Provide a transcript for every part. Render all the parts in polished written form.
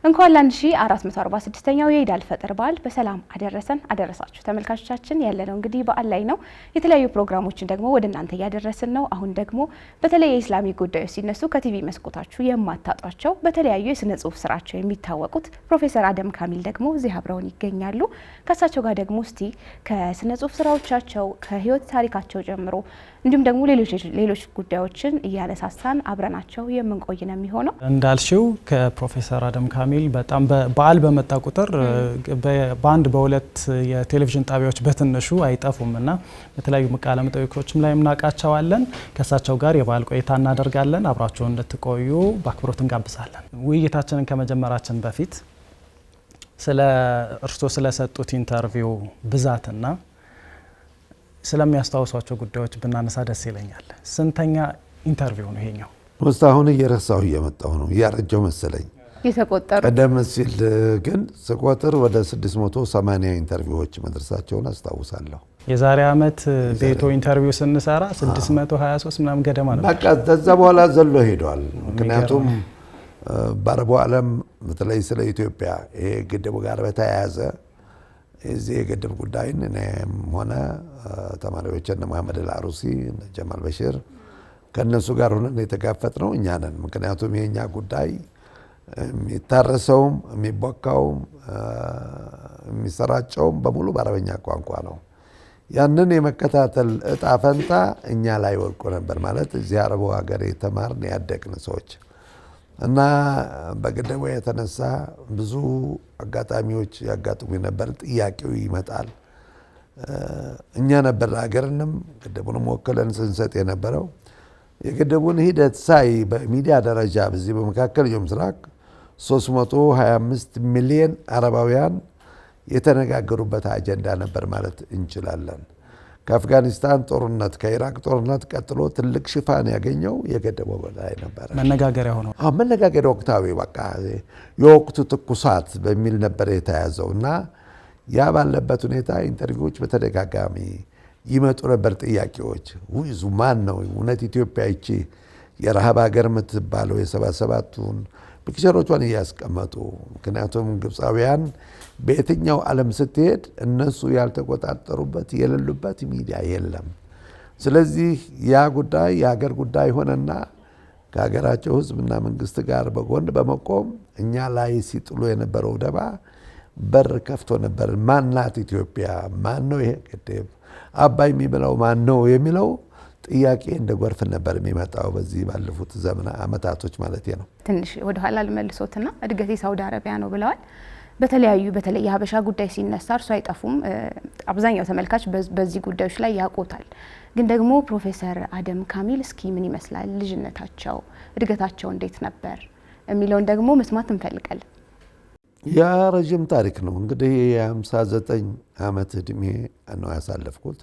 እንኳን ለ1446ኛው የኢድ አልፈጥር በዓል በሰላም አደረሰን አደረሳችሁ። ተመልካቾቻችን ያለነው እንግዲህ በዓል ላይ ነው። የተለያዩ ፕሮግራሞችን ደግሞ ወደ እናንተ እያደረስን ነው። አሁን ደግሞ በተለይ የኢስላሚክ ጉዳዮች ሲነሱ ከቲቪ መስኮታችሁ የማታጧቸው በተለያዩ የስነ ጽሁፍ ስራቸው የሚታወቁት ፕሮፌሰር አደም ካሚል ደግሞ እዚህ አብረውን ይገኛሉ። ከእሳቸው ጋር ደግሞ እስቲ ከስነ ጽሁፍ ስራዎቻቸው ከህይወት ታሪካቸው ጀምሮ እንዲሁም ደግሞ ሌሎች ጉዳዮችን እያነሳሳን አብረናቸው የምንቆይ ነው የሚሆነው። እንዳልሽው ከፕሮፌሰር አደም ካሚል በጣም በዓል በመጣ ቁጥር በአንድ በሁለት የቴሌቪዥን ጣቢያዎች በትንሹ አይጠፉምና በተለያዩ ቃለ መጠይቆችም ላይ እናውቃቸዋለን። ከእሳቸው ጋር የበዓል ቆይታ እናደርጋለን። አብራችሁን እንድትቆዩ በአክብሮት እንጋብዛለን። ውይይታችንን ከመጀመራችን በፊት ስለ እርስዎ ስለሰጡት ኢንተርቪው ብዛትና ስለሚያስታውሷቸው ጉዳዮች ብናነሳ ደስ ይለኛል። ስንተኛ ኢንተርቪው ነው ይሄኛው? አሁን እየረሳሁ እየመጣሁ ነው፣ እያረጀው መሰለኝ። የተቆጠሩ ቀደም ሲል ግን ስቆጥር ወደ 680 ኢንተርቪዎች መድረሳቸውን አስታውሳለሁ። የዛሬ ዓመት ቤቶ ኢንተርቪው ስንሰራ 623 ምናምን ገደማ ነው። በቃ ከዛ በኋላ ዘሎ ሄዷል። ምክንያቱም በአረቡ ዓለም በተለይ ስለ ኢትዮጵያ ይሄ ግድቡ ጋር በተያያዘ እዚህ የግድብ ጉዳይን እኔም ሆነ ተማሪዎች እነ መሐመድ አልአሩሲ እነ ጀማል በሽር ከነሱ ጋር ሆነን የተጋፈጥነው እኛ ነን። ምክንያቱም የኛ ጉዳይ የሚታረሰውም የሚቦካውም የሚሰራጨውም በሙሉ በአረበኛ ቋንቋ ነው። ያንን የመከታተል እጣ ፈንታ እኛ ላይ ወድቆ ነበር። ማለት እዚህ አረቡ ሀገር የተማርን ያደግን ሰዎች እና በግድቡ የተነሳ ብዙ አጋጣሚዎች ያጋጥሙ ነበር። ጥያቄው ይመጣል። እኛ ነበር ሀገርንም ግድቡንም ወክለን ስንሰጥ የነበረው። የግድቡን ሂደት ሳይ በሚዲያ ደረጃ በዚህ በመካከለኛው ምስራቅ 325 ሚሊዮን አረባውያን የተነጋገሩበት አጀንዳ ነበር ማለት እንችላለን። ከአፍጋኒስታን ጦርነት ከኢራቅ ጦርነት ቀጥሎ ትልቅ ሽፋን ያገኘው የግድቡ ጉዳይ ነበር። መነጋገሪያ ሆኖ መነጋገሪያ ወቅታዊ በቃ የወቅቱ ትኩሳት በሚል ነበር የተያዘው እና ያ ባለበት ሁኔታ ኢንተርቪዎች በተደጋጋሚ ይመጡ ነበር። ጥያቄዎች ውይዙ ማን ነው እውነት ኢትዮጵያ ይቺ የረሃብ ሀገር የምትባለው የ77ቱን ፒክቸሮቿን እያስቀመጡ ምክንያቱም ግብፃውያን በየትኛው ዓለም ስትሄድ እነሱ ያልተቆጣጠሩበት የሌሉበት ሚዲያ የለም። ስለዚህ ያ ጉዳይ የሀገር ጉዳይ ሆነና ከሀገራቸው ሕዝብና መንግስት ጋር በጎን በመቆም እኛ ላይ ሲጥሉ የነበረው ደባ በር ከፍቶ ነበር። ማናት ኢትዮጵያ? ማን ነው ይሄ ግድብ? አባይ የሚብለው ማን ነው የሚለው ጥያቄ እንደ ጎርፍ ነበር የሚመጣው በዚህ ባለፉት ዘመን አመታቶች ማለት ነው። ትንሽ ወደ ኋላ ልመልሶትና እድገቴ ሳውዲ አረቢያ ነው ብለዋል። በተለይ የሀበሻ ጉዳይ ሲነሳ እርሱ አይጠፉም። አብዛኛው ተመልካች በዚህ ጉዳዮች ላይ ያውቁታል። ግን ደግሞ ፕሮፌሰር አደም ካሚል እስኪ ምን ይመስላል ልጅነታቸው፣ እድገታቸው እንዴት ነበር የሚለውን ደግሞ መስማት እንፈልጋለን። ያ ረጅም ታሪክ ነው እንግዲህ የ59 ዓመት እድሜ ነው ያሳለፍኩት።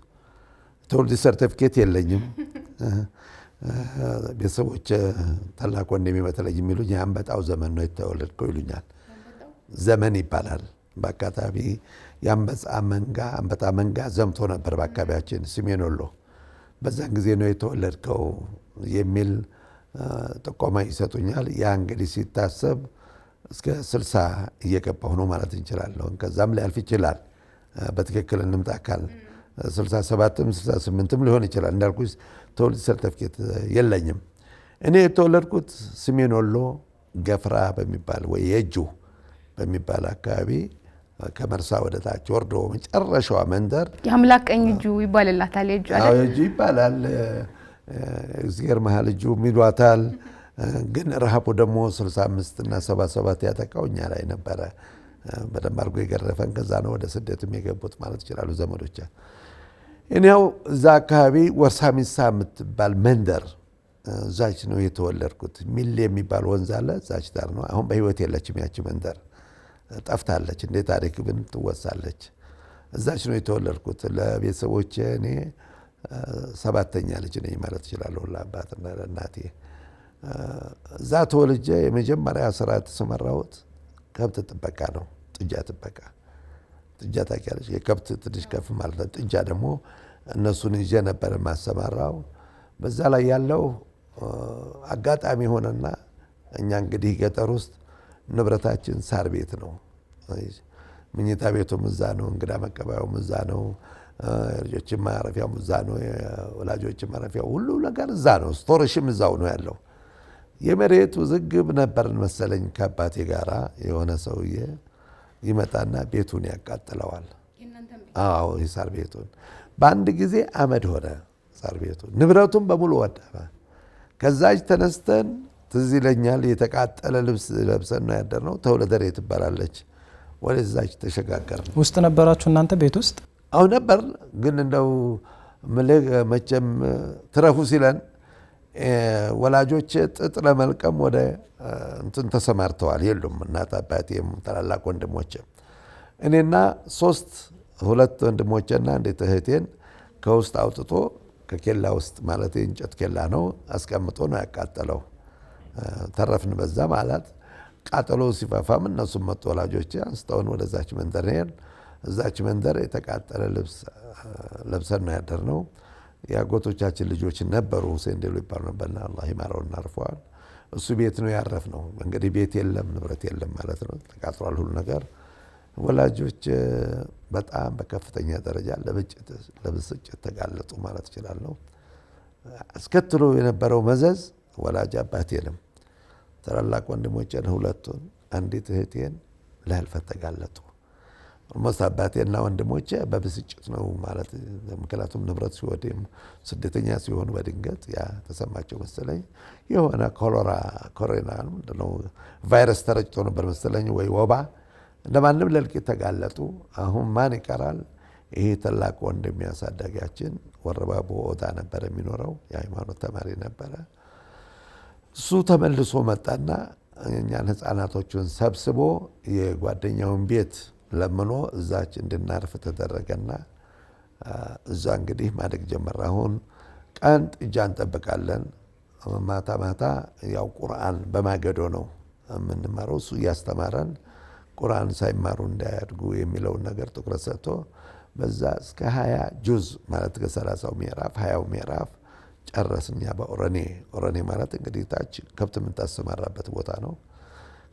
ትውልድ ሰርቲፊኬት የለኝም። ቤተሰቦች ታላቅ ወንድሜ በተለይ የሚሉኝ የአንበጣው ዘመን ነው የተወለድከው ይሉኛል። ዘመን ይባላል። በአካባቢ የአንበጣ መንጋ ዘምቶ ነበር በአካባቢያችን ሰሜን ወሎ። በዛን ጊዜ ነው የተወለድከው የሚል ጥቆማ ይሰጡኛል። ያ እንግዲህ ሲታሰብ እስከ 60 እየገባሁ ነው ማለት እንችላለሁ። ከዛም ሊያልፍ ይችላል። በትክክል እንምጣ ካል 67ም 68ም ሊሆን ይችላል። እንዳልኩት ትውልድ ሰርቲፊኬት የለኝም። እኔ የተወለድኩት ሰሜን ወሎ ገፍራ በሚባል ወይ የእጁ በሚባል አካባቢ ከመርሳ ወደ ታች ወርዶ መጨረሻዋ መንደር የአምላክ ቀኝ እጁ ይባልላታል። የእጁ አይደል? እጁ ይባላል። እግዚአብሔር መሃል እጁ ሚሏታል። ግን ረሃቡ ደግሞ 65 እና 77 ያጠቃው እኛ ላይ ነበረ። በደንብ አድርጎ የገረፈን። ከዛ ነው ወደ ስደትም የገቡት ማለት ይችላሉ ዘመዶች። እኔው እዛ አካባቢ ወርሳሚሳ የምትባል መንደር እዛች ነው የተወለድኩት። ሚል የሚባል ወንዝ አለ፣ እዛች ዳር ነው። አሁን በህይወት የለችም ያቺ መንደር፣ ጠፍታለች። እንደ ታሪክ ግን ትወሳለች። እዛች ነው የተወለድኩት። ለቤተሰቦቼ እኔ 7ኛ ልጅ ነኝ ማለት ይችላለሁ ለአባትና ለእናቴ። እዛ ተወልጄ የመጀመሪያ ስራ የተሰማራሁት ከብት ጥበቃ ነው። ጥጃ ጥበቃ። ጥጃ ታውቂያለሽ? የከብት ትንሽ ከፍ ማለት ነው። ጥጃ ደግሞ እነሱን ይዤ ነበር የማሰማራው። በዛ ላይ ያለው አጋጣሚ ሆነና እኛ እንግዲህ ገጠር ውስጥ ንብረታችን ሳር ቤት ነው። መኝታ ቤቱም እዛ ነው፣ እንግዳ መቀበያውም እዛ ነው፣ ልጆችም ማረፊያውም እዛ ነው፣ ወላጆችም ማረፊያው ሁሉ ነገር እዛ ነው። ስቶሬሽም እዛው ነው ያለው። የመሬት ውዝግብ ነበርን መሰለኝ ከአባቴ ጋራ። የሆነ ሰውዬ ይመጣና ቤቱን ያቃጥለዋል። አዎ የሳር ቤቱን በአንድ ጊዜ አመድ ሆነ ሳር ቤቱን፣ ንብረቱን በሙሉ ወደመ። ከዛች ተነስተን ትዝ ይለኛል የተቃጠለ ልብስ ለብሰን ነው ያደርነው። ተውለደሬ ትባላለች። ወደዛች ተሸጋገርን። ውስጥ ነበራችሁ እናንተ ቤት ውስጥ? አሁን ነበር፣ ግን እንደው መቼም ትረፉ ሲለን ወላጆች ጥጥ ለመልቀም ወደ እንትን ተሰማርተዋል። የሉም እናት አባቴም ታላላቅ ወንድሞቼ። እኔና ሁለት ወንድሞቼና አንዲት እህቴን ከውስጥ አውጥቶ ከኬላ ውስጥ ማለት የእንጨት ኬላ ነው አስቀምጦ ነው ያቃጠለው። ተረፍን በዛ ማለት። ቃጠሎ ሲፋፋም እነሱም መጡ ወላጆቼ አንስተውን ወደዛች መንደር ሄድን። እዛች መንደር የተቃጠለ ልብስ ለብሰን ነው ያደርነው። የአጎቶቻችን ልጆች ነበሩ፣ ሁሴን ዴሎ ይባሉ ነበርና አላህ ይማረውና አርፈዋል። እሱ ቤት ነው ያረፍነው። እንግዲህ ቤት የለም ንብረት የለም ማለት ነው፣ ተቃጥሏል ሁሉ ነገር። ወላጆች በጣም በከፍተኛ ደረጃ ለብስጭት ተጋለጡ ማለት እችላለሁ። አስከትሎ የነበረው መዘዝ ወላጅ አባቴንም ታላላቅ ወንድሞቼን ሁለቱን አንዲት እህቴን ለህልፈት ተጋለጡ። ኦልሞስት አባቴና ወንድሞቼ በብስጭት ነው ማለት፣ ምክንያቱም ንብረት ሲወድም ስደተኛ ሲሆኑ በድንገት ያ ተሰማቸው መሰለኝ። የሆነ ኮሮና ምንድነው ቫይረስ ተረጭቶ ነበር መሰለኝ ወይ ወባ፣ እንደማንም ለልቂት ተጋለጡ። አሁን ማን ይቀራል? ይሄ ታላቅ ወንድም ያሳዳጊያችን ወረባቦ ኦዳ ነበር የሚኖረው፣ የሃይማኖት ተማሪ ነበረ። እሱ ተመልሶ መጣና እኛን ህፃናቶቹን ሰብስቦ የጓደኛውን ቤት ለምኖ እዛች እንድናርፍ ተደረገና እዛ እንግዲህ ማደግ ጀመረ። አሁን ቀን ጥጃ እንጠብቃለን፣ ማታ ማታ ያው ቁርአን በማገዶ ነው የምንማረው። እሱ እያስተማረን ቁርአን ሳይማሩ እንዳያድጉ የሚለውን ነገር ትኩረት ሰጥቶ በዛ እስከ 20 ጁዝ ማለት ከ30ው ምዕራፍ 20ው ምዕራፍ ጨረስኛ። በኦረኔ ማለት እንግዲህ ታች ከብት የምታሰማራበት ቦታ ነው።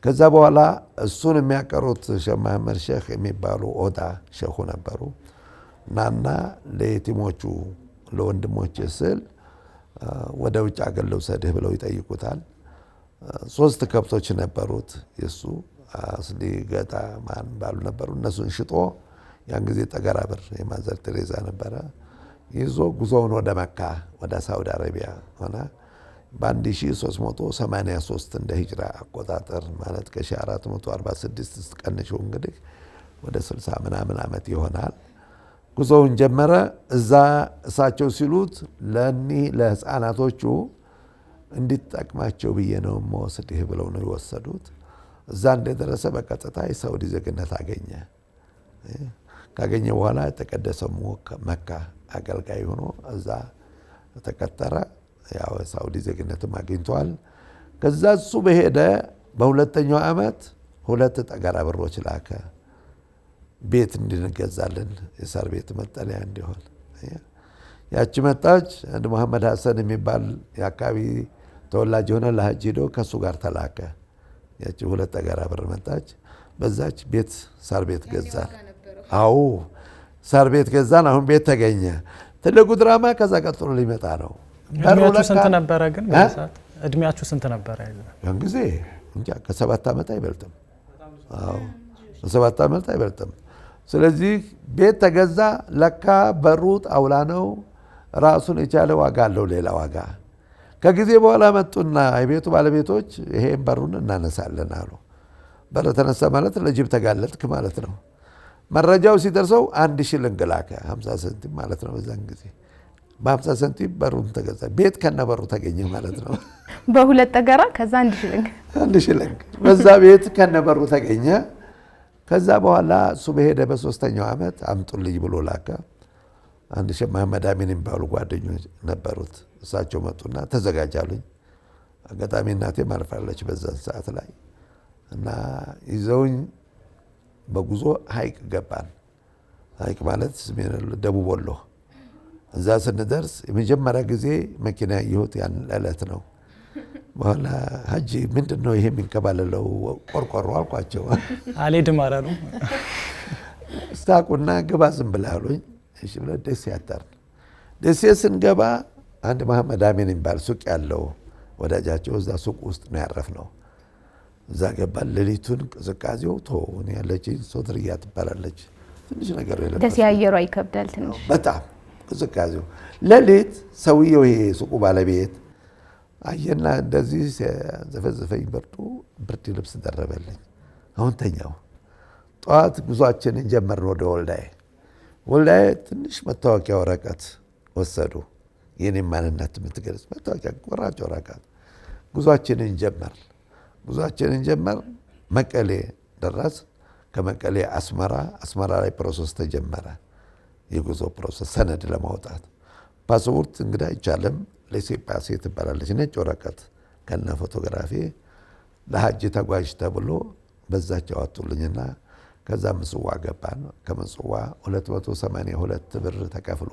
ከዛ በኋላ እሱን የሚያቀሩት ሼህ መሐመድ ሼህ የሚባሉ ኦዳ ሼሁ ነበሩ። ናና ለየቲሞቹ ለወንድሞች ስል ወደ ውጭ አገር ልውሰድህ ብለው ይጠይቁታል። 3 ከብቶች ነበሩት የሱ አስሊ ገጣ ማን ባሉ ነበሩ። እነሱን ሽጦ ያን ጊዜ ጠገራ ብር የማዘር ቴሬዛ ነበረ ይዞ ጉዞውን ወደ መካ ወደ ሳውዲ አረቢያ ሆነ። በ1383 እንደ ሂጅራ አቆጣጠር ማለት ከ1446 ስትቀንሽው እንግዲህ ወደ 60 ምናምን ዓመት ይሆናል። ጉዞውን ጀመረ። እዛ እሳቸው ሲሉት ለእኒህ ለህፃናቶቹ እንዲጠቅማቸው ብዬ ነው መወስድህ ብለው ነው የወሰዱት። እዛ እንደደረሰ በቀጥታ የሳውዲ ዜግነት አገኘ። ካገኘ በኋላ የተቀደሰው መካ አገልጋይ ሆኖ እዛ ተቀጠረ። ያው የሳውዲ ዜግነትም አግኝቷል። ከዛ እሱ በሄደ በሁለተኛው ዓመት 2 ጠገራ ብሮች ላከ ቤት እንድንገዛልን የሳር ቤት መጠለያ እንዲሆን። ያቺ መጣች። አንድ መሐመድ ሐሰን የሚባል የአካባቢ ተወላጅ የሆነ ለሐጅ ሄዶ ከሱ ጋር ተላከ። ያቺ 2 ጠገራ ብር መጣች። በዛች ቤት ሳር ቤት ገዛን። አዎ ሳር ቤት ገዛን። አሁን ቤት ተገኘ። ትልቁ ድራማ ከዛ ቀጥሎ ሊመጣ ነው። እድሜያችሁ ስንት ነበረ ግን በሰዓት? እድሜያችሁ ስንት ነበረ? ያን ጊዜ እንጃ ከ7 ዓመት አይበልጥም። አዎ ከ7 ዓመት አይበልጥም። ስለዚህ ቤት ተገዛ። ለካ በሩ ጣውላ ነው፣ ራሱን የቻለ ዋጋ አለው፣ ሌላ ዋጋ። ከጊዜ በኋላ መጡና የቤቱ ባለቤቶች ይሄን በሩን እናነሳለን አሉ። በር ተነሳ ማለት ለጅብ ተጋለጥክ ማለት ነው። መረጃው ሲደርሰው 1 ሽልንግ ላከ፣ 50 ሳንቲም ማለት ነው በዛን ጊዜ። በ50 ሳንቲም በሩን ተገዛ። ቤት ከነበሩ ተገኘ ማለት ነው። በ2 ጠገራ ከዛ 1 ሽልንግ 1 ሽልንግ በዛ ቤት ከነበሩ ተገኘ። ከዛ በኋላ እሱ በሄደ በ3ኛው ዓመት አምጡልኝ ብሎ ላከ። አንድ ሼህ መሐመድ አሚን የሚባሉ ጓደኞች ነበሩት። እሳቸው መጡና ተዘጋጃሉኝ። አጋጣሚ እናቴ ማርፋለች በዛን ሰዓት ላይ እና ይዘውኝ በጉዞ ሀይቅ ገባን። ሀይቅ ማለት ደቡብ ወሎ። እዛ ስንደርስ የመጀመሪያ ጊዜ መኪና ያየሁት ያን ዕለት ነው። በኋላ ሀጂ ምንድን ነው ይሄ የሚንከባለለው ቆርቆሮ አልኳቸው። አልሄድም አላሉ። ሳቁና ግባ ዝም ብለህ አሉኝ። እሺ ብለን ደሴ ያጣርን። ደሴ ስንገባ አንድ መሐመድ አሚን የሚባል ሱቅ ያለው ወዳጃቸው እዛ ሱቅ ውስጥ ነው ያረፍነው። እዛ ገባን። ሌሊቱን ቅዝቃዜው እኔ ያለችኝ ሶትርያ ትባላለች። ትንሽ ነገር የለበስኩት። ደሴ አየሯ ይከብዳል ትንሽ በጣም ቅዝቃዜው። ሌሊት ሰውየው ይሄ ሱቁ ባለቤት አየና እንደዚህ ዘፈዘፈኝ። ብርድ ልብስ ደረበልኝ። አሁን ተኛው። ጠዋት ጉዟችንን ጀመርን ወደ ወልዳዬ ትንሽ መታወቂያ ወረቀት ወሰዱ። የኔ ማንነት የምትገልጽ መታወቂያ ቆራጭ ወረቀት። ጉዟችንን ጀመር። መቀሌ ደረስ። ከመቀሌ አስመራ ላይ ፕሮሰስ ተጀመረ። የጉዞ ፕሮሰስ ሰነድ ለማውጣት ፓስፖርት እንግዲህ አይቻልም። ሌሴፓሴ ትባላለች ነጭ ወረቀት ከነ ፎቶግራፊ ለሀጅ ተጓዥ ተብሎ በዛች አወጡልኝና ከዛ ምጽዋ ገባን። ከምጽዋ 282 ብር ተከፍሎ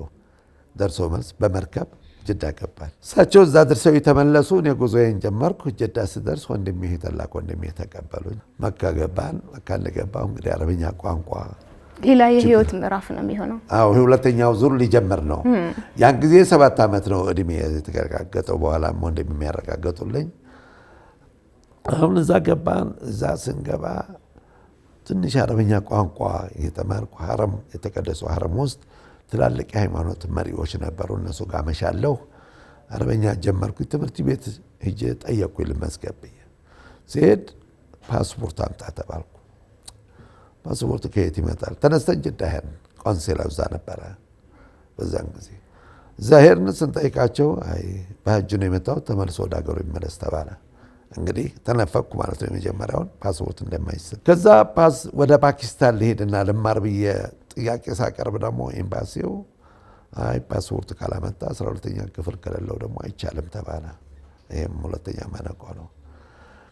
ደርሶ መልስ በመርከብ ጅዳ ገባን። እሳቸው እዛ ድርሰው የተመለሱ። እኔ ጉዞዬን ጀመርኩ። ጅዳ ስደርስ ወንድሜ ታላቅ ወንድሜ ተቀበሉኝ። መካ ገባን። መካ እንደገባሁ እንግዲህ አረብኛ ቋንቋ ሌላ የህይወት ምዕራፍ ነው የሚሆነው። አዎ ሁለተኛው ዙር ሊጀምር ነው። ያን ጊዜ 7 ዓመት ነው እድሜ የተረጋገጠው። በኋላም ወንድሜ የሚያረጋገጡልኝ። አሁን እዛ ገባን። እዛ ስንገባ ትንሽ አረብኛ ቋንቋ የተማርኩ የተቀደሰው ሐረም ውስጥ ትላልቅ የሃይማኖት መሪዎች ነበሩ። እነሱ ጋር መሻለሁ። አረበኛ ጀመርኩ። ትምህርት ቤት ሄጄ ጠየቅኩኝ ልመዝገብ ብዬ ሲሄድ ፓስፖርት አምጣ ተባልኩ። ፓስፖርት ከየት ይመጣል? ተነስተን ጅዳ ሄድን። ቆንስላው እዛ ነበረ በዛን ጊዜ። እዛ ሄድን። ስንጠይቃቸው አይ በሀጅ ነው የመጣሁት ተመልሶ ወደ ሀገሩ ይመለስ ተባለ። እንግዲህ ተነፈኩ ማለት ነው የመጀመሪያውን ፓስፖርት እንደማይሰጥ። ከዛ ወደ ፓኪስታን ልሄድና ልማር ብዬ ጥያቄ ሳቀርብ ደግሞ ኤምባሲው አይ ፓስፖርት ካላመጣ 12ኛ ክፍል ከሌለው ደግሞ አይቻልም ተባለ። ይሄም ሁለተኛ ማነቆ ነው።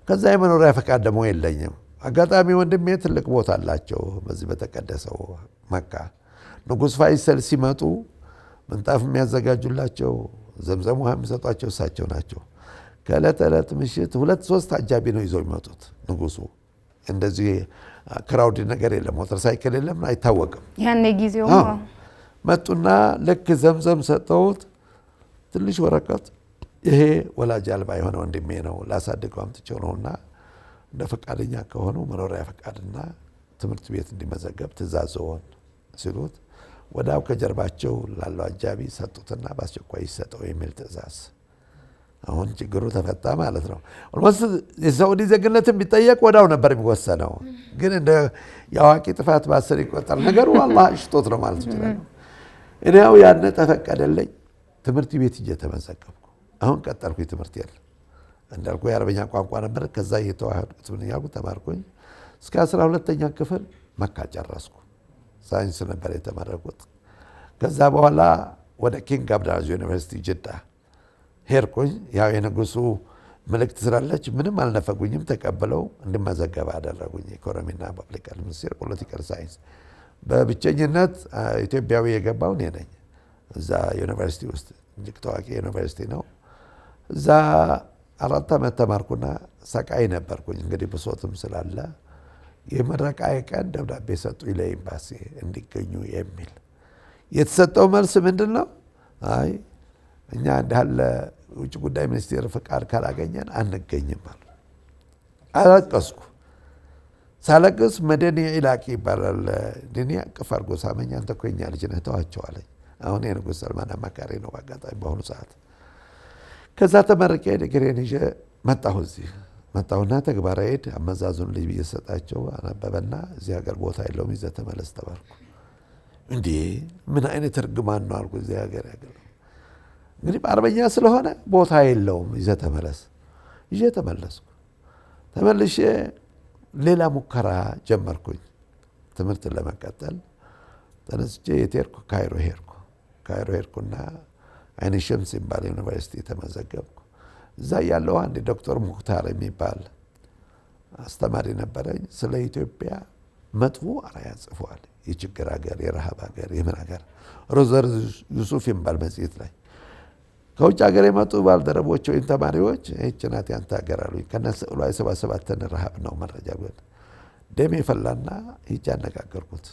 ከዛ የመኖሪያ ፈቃድ ደግሞ የለኝም። አጋጣሚ ወንድሜ ትልቅ ቦታ አላቸው በዚህ በተቀደሰው መካ። ንጉሥ ፋይሰል ሲመጡ ምንጣፍ የሚያዘጋጁላቸው ዘምዘም ውሃ የሚሰጧቸው እሳቸው ናቸው። ከዕለት ዕለት ምሽት 2-3 አጃቢ ነው ይዘው የሚመጡት ንጉሱ። እንደዚህ ክራውድ ነገር የለም፣ ሞተር ሳይክል የለም፣ አይታወቅም። ያኔ ጊዜው መጡና ልክ ዘምዘም ሰጠውት። ትንሽ ወረቀት ይሄ ወላጅ አልባ የሆነ ወንድሜ ነው ላሳድገው አምጥቼው ነውና እንደ ፈቃደኛ ከሆኑ መኖሪያ ፈቃድና ትምህርት ቤት እንዲመዘገብ ትእዛዝዎን ሲሉት ወዳው ከጀርባቸው ላለው አጃቢ ሰጡትና በአስቸኳይ ይሰጠው የሚል ትእዛዝ። አሁን ችግሩ ተፈታ ማለት ነው። ኦልሞስት የሳውዲ ዜግነትን ቢጠየቅ ወዳው ነበር የሚወሰነው። ግን እንደ የአዋቂ ጥፋት በ10 ይቆጠር ነገሩ አላህ እሽቶት ነው ማለት ይችላል። እኔው ያነ ተፈቀደልኝ። ትምህርት ቤት እየተመዘገብኩ አሁን ቀጠልኩ። ትምህርት እንዳልኩ የአረበኛ ቋንቋ ነበር። ከዛ እየተዋህድኩት ምን ያልኩ ተማርኩኝ። እስከ 12ኛ ክፍል መካ ጨረስኩ። ሳይንስ ነበር የተመረቁት። ከዛ በኋላ ወደ ኪንግ አብዱልአዚዝ ዩኒቨርሲቲ ጅዳ ሄድኩኝ። ያው የንጉሱ መልእክት ስላለች ምንም አልነፈጉኝም። ተቀብለው እንድመዘገብ አደረጉኝ። ኢኮኖሚና ፐብሊክ ሚኒስቴር ፖለቲካል ሳይንስ። በብቸኝነት ኢትዮጵያዊ የገባው እኔ ነኝ። እዛ ዩኒቨርሲቲ ውስጥ እጅግ ታዋቂ ዩኒቨርሲቲ ነው። እዛ 4 ዓመት ተማርኩና ሰቃይ ነበርኩኝ። እንግዲህ ብሶትም ስላለ የምረቃዬ ቀን ደብዳቤ ሰጡኝ ለኤምባሲ እንዲገኙ የሚል። የተሰጠው መልስ ምንድን ነው? አይ እኛ እንዳለ ውጭ ጉዳይ ሚኒስቴር ፍቃድ ካላገኘን አንገኝም አሉ። አለቀስኩ። ሳለቅስ መደኒ ኢላቂ ይባላል ድኒ አቅፍ አድርጎ ሳመኝ። አንተ እኮ የኛ ልጅ ነህ ተዋቸው አለኝ። አሁን የንጉሥ ሰልማን አማካሪ ነው በአጋጣሚ በአሁኑ ሰዓት። ከዛ ተመርቄ ዲግሪን ይዤ መጣሁ። እዚህ መጣሁና ተግባራዊ ሄድ አመዛዙን ልጅ ብዬ ሰጣቸው። አነበበና እዚህ ሀገር ቦታ የለውም ይዘህ ተመለስ ተባልኩ። እንዴ ምን አይነት እርግማን ነው አልኩ። እዚህ ሀገር ያገለው እንግዲህ በአረበኛ ስለሆነ ቦታ የለውም ይዘህ ተመለስ። ይዤ ተመለስኩ። ተመልሼ ሌላ ሙከራ ጀመርኩኝ ትምህርትን ለመቀጠል። ተነስቼ የት ሄድኩ? ካይሮ ሄድኩ። ካይሮ ሄድኩና አይን ሸምስ የሚባል ዩኒቨርሲቲ ተመዘገብኩ። እዛ ያለው አንድ ዶክተር ሙክታር የሚባል አስተማሪ ነበረኝ። ስለ ኢትዮጵያ መጥፎ አርአያ ጽፏል። የችግር ሀገር፣ የረሃብ ሀገር፣ የምን ሀገር ሮዘር ዩሱፍ የሚባል መጽሔት ላይ ከውጭ ሀገር የመጡ ባልደረቦች ወይም ተማሪዎች ይህች ናት ያንተ ሀገር አሉኝ። ከነስዕሏ 77 ረሃብ ነው መረጃ ቢሆን ደሜ ፈላና ሂጄ አነጋገርኩት።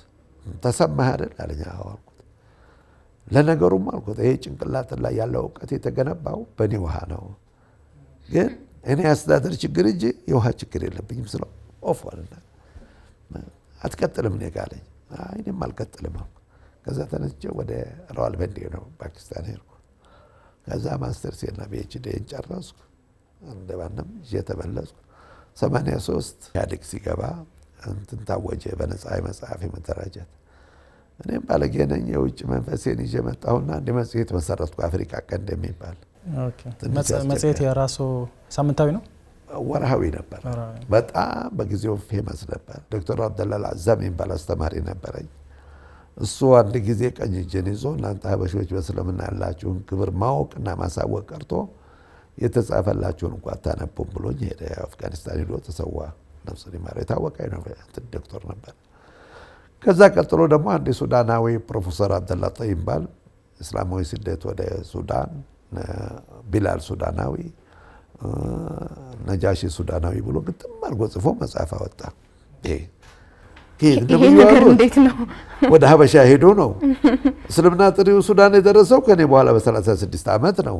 ተሰማህ አይደል አለኝ። አዎ አልኩት። ለነገሩም አልኩት ይሄ ጭንቅላት ላይ ያለው እውቀት የተገነባው በእኔ ውሃ ነው፣ ግን እኔ አስተዳደር ችግር እንጂ የውሃ ችግር የለብኝም ስለው ኦፏልና አትቀጥልም እኔ ጋር አለኝ። እኔም አልቀጥልም አልኩ። ከዛ ተነስቼ ወደ ራዋልፒንዲ ነው ፓኪስታን ሄድኩ። ከዛ ማስተርሴና ፒኤችዲን ጨረስኩ። እንደማንም ይዤ ተመለስኩ። 83 ኢህአዴግ ሲገባ እንትን ታወጀ በነፃ የመጽሐፍ የመደራጀት። እኔም ባለጌ ነኝ የውጭ መንፈሴን ይዤ መጣሁና አንድ መጽሔት መሰረትኩ አፍሪካ ቀንድ የሚባል። መጽሔት የራሱ ሳምንታዊ ነው ወርሃዊ ነበር። በጣም በጊዜው ፌመስ ነበር። ዶክተር አብደላል አዛም የሚባል አስተማሪ ነበረኝ። እሱ አንድ ጊዜ ቀኝ እጄን ይዞ እናንተ ሀበሾች በእስልምና ያላችሁን ክብር ማወቅና ማሳወቅ ቀርቶ የተጻፈላችሁን እንኳ አታነቡም ብሎኝ ሄደ። አፍጋኒስታን ሄዶ ተሰዋ። ነፍሱን ይማረው። የታወቀ ነው ዶክተር ነበር። ከዛ ቀጥሎ ደግሞ አንድ ሱዳናዊ ፕሮፌሰር አብደላ ጠይብ ባል እስላማዊ ስደት ወደ ሱዳን፣ ቢላል ሱዳናዊ፣ ነጃሺ ሱዳናዊ ብሎ ግጥም አድርጎ ጽፎ መጽሐፍ አወጣ። ይሄ ነገር እንዴት ነው ወደ ሀበሻ ሄዶ ነው እስልምና ጥሪው ሱዳን የደረሰው ከኔ በኋላ በ36 ዓመት ነው።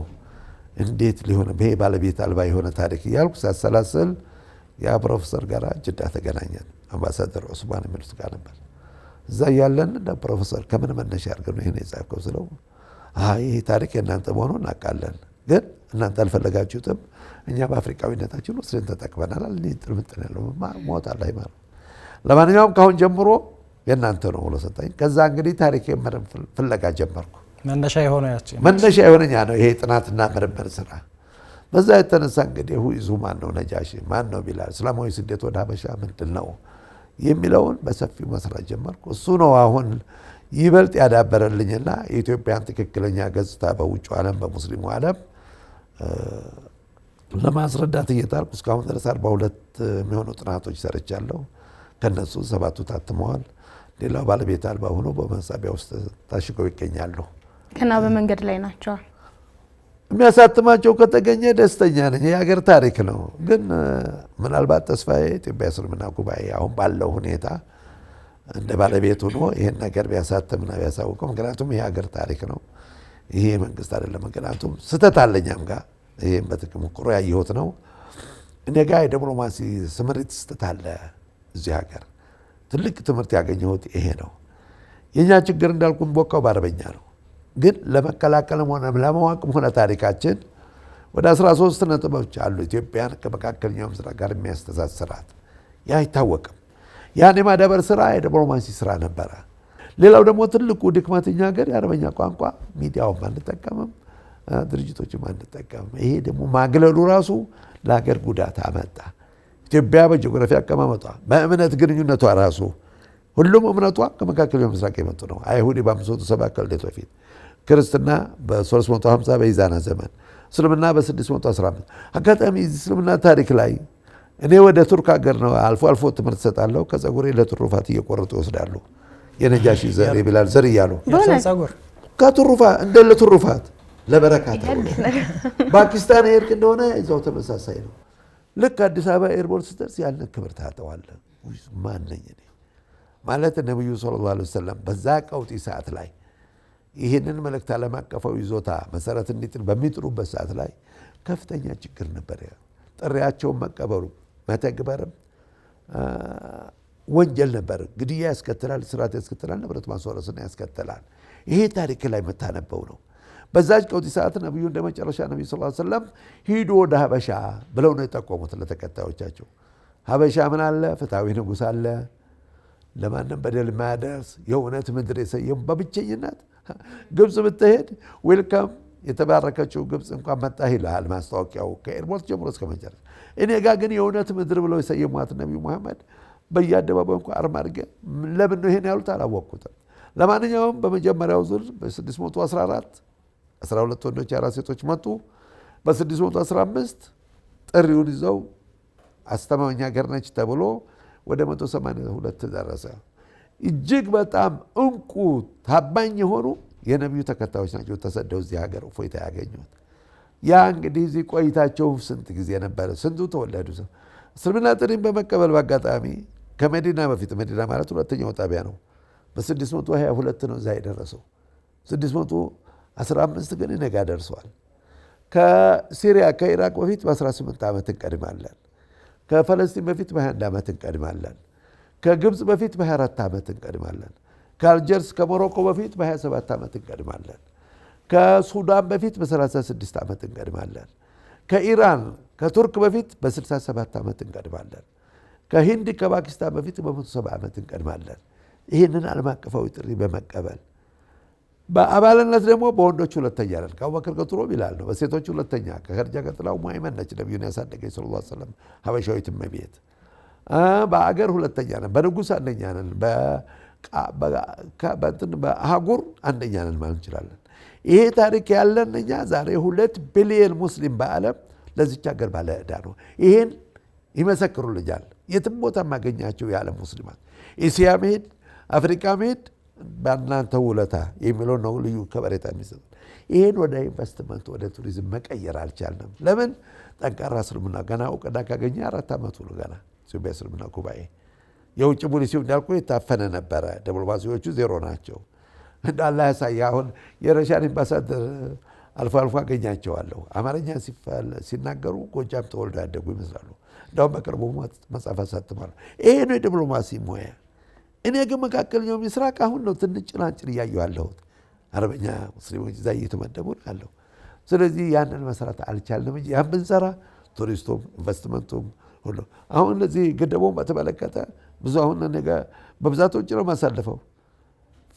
እንዴት ሊሆን ይሄ ባለቤት አልባ የሆነ ታሪክ እያልኩ ሳሰላሰል ያ ፕሮፌሰር ጋር ጅዳ ተገናኘን። አምባሳደር ዑስማን የሚሉት ጋር ነበር። እዛ ያለን እንደ ፕሮፌሰር ከምን መነሻ አድርገን ነው ይሄን የጻፍከው ስለው ይሄ ታሪክ የእናንተ መሆኑን እናውቃለን፣ ግን እናንተ አልፈለጋችሁትም፣ እኛ በአፍሪካዊነታችን ወስደን ተጠቅመናል። ጥልምጥን ያለው ሞት አላህ ይማረው። ለማንኛውም ካሁን ጀምሮ የእናንተ ነው ብሎ ሰጠኝ። ከዛ እንግዲህ ታሪክ ፍለጋ ጀመርኩ። መነሻ የሆነ መነሻ የሆነኛ ነው ይሄ ጥናትና ምርምር ስራ። በዛ የተነሳ እንግዲህ ሁይዙ ማን ነው ነጃሺ፣ ማን ነው ቢላል፣ እስላማዊ ስደት ወደ ሀበሻ ምንድን ነው የሚለውን በሰፊው መስራት ጀመርኩ። እሱ ነው አሁን ይበልጥ ያዳበረልኝና የኢትዮጵያን ትክክለኛ ገጽታ በውጭ ዓለም በሙስሊሙ ዓለም ለማስረዳት እየጣርኩ እስካሁን ድረስ 42 የሚሆኑ ጥናቶች ሰርቻለሁ። ከነሱ 7ቱ ታትመዋል። ሌላው ባለቤት አልባ ሆኖ በመሳቢያ ውስጥ ታሽገው ይገኛሉ። ገና በመንገድ ላይ ናቸው። የሚያሳትማቸው ከተገኘ ደስተኛ ነኝ። የሀገር ታሪክ ነው። ግን ምናልባት ተስፋዬ ኢትዮጵያ እስልምና ጉባኤ አሁን ባለው ሁኔታ እንደ ባለቤት ሆኖ ይሄን ነገር ቢያሳትምና ቢያሳውቀው፣ ምክንያቱም ይሄ ሀገር ታሪክ ነው። ይሄ መንግስት አይደለም። ምክንያቱም ስህተት አለኛም ጋር ይሄን በተሞክሮ ያየሁት ነው። እኔ ጋር የዲፕሎማሲ ስምሪት ስህተት አለ። እዚህ ሀገር ትልቅ ትምህርት ያገኘሁት ይሄ ነው። የኛ ችግር እንዳልኩን ቦካው በአረበኛ ነው። ግን ለመከላከልም ሆነ ለማወቅም ሆነ ታሪካችን ወደ 13 ነጥቦች አሉ ኢትዮጵያን ከመካከለኛው ምስራቅ ጋር የሚያስተሳስራት። ያ አይታወቅም። ያን የማዳበር ስራ የዲፕሎማሲ ስራ ነበረ። ሌላው ደግሞ ትልቁ ድክመተኛ ሀገር የአረበኛ ቋንቋ ሚዲያውም አንጠቀምም፣ ድርጅቶችም አንጠቀምም። ይሄ ደግሞ ማግለሉ ራሱ ለሀገር ጉዳት አመጣ። ኢትዮጵያ በጂኦግራፊ አቀማመጧ በእምነት ግንኙነቷ ራሱ ሁሉም እምነቷ ከመካከለኛው ምስራቅ የመጡ ነው። አይሁድ በ570 ከልደት በፊት፣ ክርስትና በ350 በኢዛና ዘመን፣ እስልምና በ615። አጋጣሚ እስልምና ታሪክ ላይ እኔ ወደ ቱርክ ሀገር ነው አልፎ አልፎ ትምህርት ሰጣለሁ። ከጸጉሬ ለትሩፋት እየቆረጡ ይወስዳሉ። የነጃሺ ዘር የቢላል ዘር እያሉ ከትሩፋት እንደ ለትሩፋት ለበረካት ፓኪስታን ሄድክ እንደሆነ እዛው ተመሳሳይ ነው። ልክ አዲስ አበባ ኤርፖርት ስትደርስ ያንን ክብር ታጠዋለህ። ማን ነኝ እኔ ማለት ነብዩ ሰለላሁ ዐለይሂ ወሰለም በዛ ቀውጢ ሰዓት ላይ ይህንን መልእክት ዓለም አቀፋዊ ይዞታ መሰረት እንዲጥል በሚጥሩበት ሰዓት ላይ ከፍተኛ ችግር ነበር። ጥሪያቸውን መቀበሉ መተግበርም ወንጀል ነበር። ግድያ ያስከትላል፣ ስርዓት ያስከትላል፣ ንብረት ማስወረስን ያስከትላል። ይሄ ታሪክ ላይ መታነበው ነው። በዛች ቀውጢ ሰዓት ነብዩ እንደመጨረሻ ነብዩ ሰለላሁ ዐለይሂ ወሰለም ሂዱ ወደ ሀበሻ ብለው ነው የጠቆሙት ለተከታዮቻቸው። ሀበሻ ምን አለ? ፍትሐዊ ንጉሥ አለ፣ ለማንም በደል የማያደርስ የእውነት ምድር የሰየሙ በብቸኝነት። ግብፅ ብትሄድ ዌልካም የተባረከችው ግብፅ እንኳን መጣህ ይልሃል ማስታወቂያው ከኤርፖርት ጀምሮ እስከ መጨረሻ። እኔ ጋር ግን የእውነት ምድር ብለው የሰየሟት ነቢዩ መሐመድ በየአደባባዩ እንኳ አርማ አድርገን ለምን ነው ይሄን ያሉት አላወቅኩትም። ለማንኛውም በመጀመሪያው ዙር በ614 12 ወንዶች 4 ሴቶች መጡ። በ615 ጥሪውን ይዘው አስተማማኝ ሀገር ነች ተብሎ ወደ 182 ደረሰ። እጅግ በጣም እንቁ ታማኝ የሆኑ የነቢዩ ተከታዮች ናቸው ተሰደው እዚህ ሀገር እፎይታ ያገኙት። ያ እንግዲህ እዚህ ቆይታቸው ስንት ጊዜ ነበረ? ስንቱ ተወለዱ። እስልምና ጥሪን በመቀበል በአጋጣሚ ከመዲና በፊት መዲና ማለት ሁለተኛው ጣቢያ ነው። በ622 ነው እዛ የደረሰው። 615 ግን ነጋ ደርሰዋል። ከሲሪያ ከኢራቅ በፊት በ18 ዓመት እንቀድማለን። ከፈለስጢን በፊት በ21 ዓመት እንቀድማለን። ከግብፅ በፊት በ24 ዓመት እንቀድማለን። ከአልጀርስ ከሞሮኮ በፊት በ27 ዓመት እንቀድማለን። ከሱዳን በፊት በ36 ዓመት እንቀድማለን። ከኢራን ከቱርክ በፊት በ67 ዓመት እንቀድማለን። ከሂንድ ከፓኪስታን በፊት በ170 ዓመት እንቀድማለን። ይህንን ዓለም አቀፋዊ ጥሪ በመቀበል በአባልነት ደግሞ በወንዶች ሁለተኛ ነን። ከአቡበክር ቀጥሎ ቢላል ነው። በሴቶች ሁለተኛ ከኸዲጃ ቀጥላ ኡሙ አይመን ነች። ነቢዩን ያሳደገች ሰለላሁ ዐለይሂ ወሰለም ሀበሻዊት እመቤት። በአገር ሁለተኛ ነን። በንጉሥ አንደኛ ነን። በአህጉር አንደኛ ነን ማለት እንችላለን። ይሄ ታሪክ ያለን እኛ ዛሬ 2 ቢሊየን ሙስሊም በዓለም ለዚች ሀገር ባለ ዕዳ ነው። ይሄን ይመሰክሩልኛል። የትም ቦታ የማገኛቸው የዓለም ሙስሊማት እስያ መሄድ አፍሪካ መሄድ በእናንተ ውለታ የሚለው ነው ልዩ ከበሬታ የሚሰጥ። ይሄን ወደ ኢንቨስትመንት ወደ ቱሪዝም መቀየር አልቻልንም። ለምን? ጠንካራ እስልምና ገና እውቅና ካገኘ 4 ዓመቱ ነው። ገና ኢትዮጵያ እስልምና ጉባኤ የውጭ ፖሊሲው እንዳልኩ የታፈነ ነበረ። ዲፕሎማሲዎቹ ዜሮ ናቸው። እንዳላ ያሳይ። አሁን የረሻን አምባሳደር አልፎ አልፎ አገኛቸዋለሁ። አማርኛ ሲናገሩ ጎጃም ተወልደው ያደጉ ይመስላሉ። እንዳውም በቅርቡ መጽሐፍ አሳትማሉ። ይሄ ነው የዲፕሎማሲ ሙያ። እኔ ግን መካከለኛው ምስራቅ አሁን ነው ትንሽ ጭላንጭል እያየሁ ያለሁት። አረበኛ ሙስሊሞች እዛ እየተመደቡ ነው ያለው። ስለዚህ ያንን መስራት አልቻልንም እንጂ ያን ብንሰራ ቱሪስቱም ኢንቨስትመንቱም ሁሉ አሁን እነዚህ ግድቡን በተመለከተ ብዙ አሁን ነገ በብዛት ውጭ ነው ማሳልፈው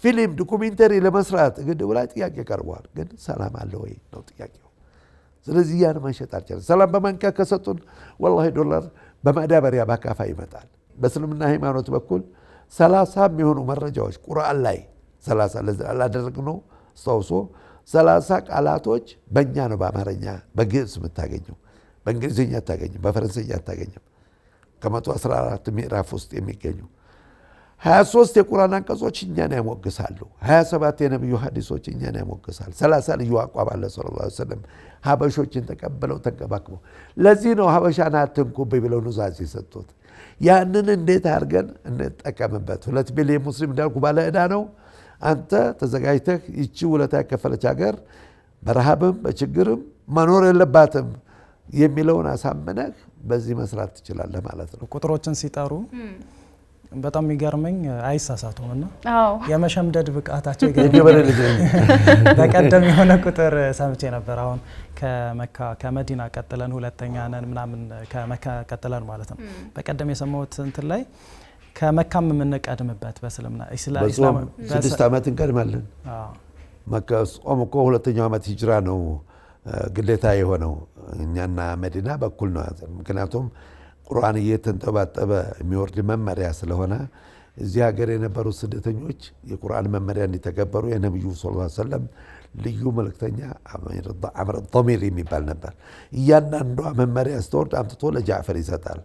ፊልም ዶኩሜንተሪ ለመስራት ግድቡ ላይ ጥያቄ ቀርቧል። ግን ሰላም አለ ወይ ነው ጥያቄው። ስለዚህ ያን መሸጥ አልቻለም። ሰላም በማንኪያ ከሰጡን ወላሂ ዶላር በማዳበሪያ ባካፋ ይመጣል። በእስልምና ሃይማኖት በኩል 30 የሚሆኑ መረጃዎች ቁርአን ላይ 30 አላደረግነው አስታውሶ 30 ቃላቶች በእኛ ነው በአማርኛ በግዕዝ የምታገኘው። በእንግሊዝኛ አታገኝም፣ በፈረንሰኛ አታገኝም። ከ114 ምዕራፍ ውስጥ የሚገኙ 23 የቁርአን አንቀጾች እኛን ያሞግሳሉ። 27 የነቢዩ ሐዲሶች እኛን ያሞግሳል። 30 ልዩ አቋም አለ ሰለላሁ ዐለይሂ ወሰለም ሀበሾችን ተቀበለው ተንከባክበው። ለዚህ ነው ሀበሻን አትንኩብኝ ብለው ኑዛዜ የሰጡት። ያንን እንዴት አድርገን እንጠቀምበት? 2 ቢሊዮን ሙስሊም እንዳልኩ ባለ ዕዳ ነው። አንተ ተዘጋጅተህ ይቺ ውለታ ያከፈለች ሀገር በረሃብም በችግርም መኖር የለባትም የሚለውን አሳምነህ በዚህ መስራት ትችላለህ ማለት ነው። ቁጥሮችን ሲጠሩ በጣም የሚገርመኝ አይሳሳቱም እና የመሸምደድ ብቃታቸው የገበሬ ልጅ ነኝ። በቀደም የሆነ ቁጥር ሰምቼ ነበር። አሁን ከመካ ከመዲና ቀጥለን ሁለተኛ ነን ምናምን ከመካ ቀጥለን ማለት ነው። በቀደም የሰማሁት እንትን ላይ ከመካም የምንቀድምበት በእስልምና ኢስላም 6 ዓመት እንቀድማለን። መካ ጾም እኮ 2ኛው ዓመት ሂጅራ ነው ግዴታ የሆነው። እኛና መዲና በኩል ነው። ምክንያቱም ቁርአን እየተንጠባጠበ የሚወርድ መመሪያ ስለሆነ እዚህ ሀገር የነበሩ ስደተኞች የቁርአን መመሪያ እንዲተገበሩ የነቢዩ ሰለላሁ ዐለይሂ ወሰለም ልዩ መልእክተኛ አምር ዶሚር የሚባል ነበር። እያንዳንዷ መመሪያ ስትወርድ አምጥቶ ለጃዕፈር ይሰጣል።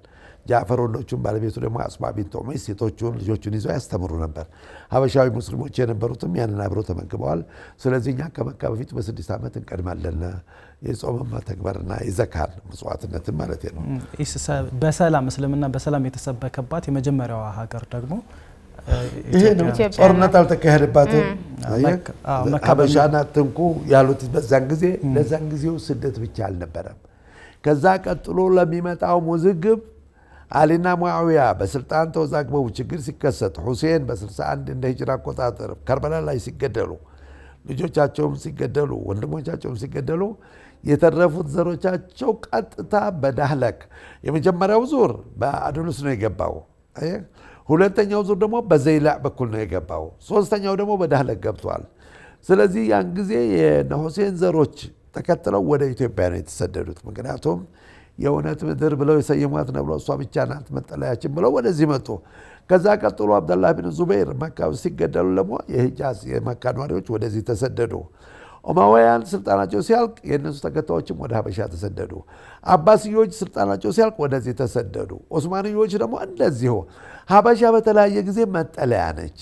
ጃዕፈር ወንዶቹን ባለቤቱ ደግሞ አስማ ቢንት ኡመይስ ሴቶቹን ልጆቹን ይዘው ያስተምሩ ነበር። ሀበሻዊ ሙስሊሞች የነበሩትም ያንን አብረው ተመግበዋል። ስለዚህ እኛ ከመካ በፊት በ6 ዓመት እንቀድማለን። የጾምማ ተግባርና የዘካን ምጽዋትነትን ማለት ነው። በሰላም እስልምና በሰላም የተሰበከባት የመጀመሪያዋ ሀገር ደግሞ ይሄ ነው። ጦርነት አልተካሄደባትም። ሀበሻን አትንኩ ያሉት በዛን ጊዜ ለዛን ጊዜው ስደት ብቻ አልነበረም። ከዛ ቀጥሎ ለሚመጣው ውዝግብ አሊና ሙዓዊያ በስልጣን ተወዛግበው ችግር ሲከሰት ሁሴን በ61 እንደ ሂጅራ አቆጣጠር ከርበላ ላይ ሲገደሉ ልጆቻቸውም ሲገደሉ ወንድሞቻቸውም ሲገደሉ የተረፉት ዘሮቻቸው ቀጥታ በዳህለክ የመጀመሪያው ዙር በአድሉስ ነው የገባው። ሁለተኛው ዙር ደግሞ በዘይላዕ በኩል ነው የገባው። ሶስተኛው ደግሞ በዳህለክ ገብቷል። ስለዚህ ያን ጊዜ የሁሴን ዘሮች ተከትለው ወደ ኢትዮጵያ ነው የተሰደዱት። ምክንያቱም የእውነት ምድር ብለው የሰየሟት ነው ብለው እሷ ብቻ ናት መጠለያችን ብለው ወደዚህ መጡ። ከዛ ቀጥሎ አብደላህ ቢን ዙበይር መካ ሲገደሉ ደግሞ የሂጃዝ የመካ ነዋሪዎች ወደዚህ ተሰደዱ። ኡማውያን ስልጣናቸው ሲያልቅ የእነሱ ተከታዮችም ወደ ሀበሻ ተሰደዱ። አባስዮች ስልጣናቸው ሲያልቅ ወደዚህ ተሰደዱ። ኦስማንዮች ደግሞ እንደዚሁ። ሀበሻ በተለያየ ጊዜ መጠለያ ነች።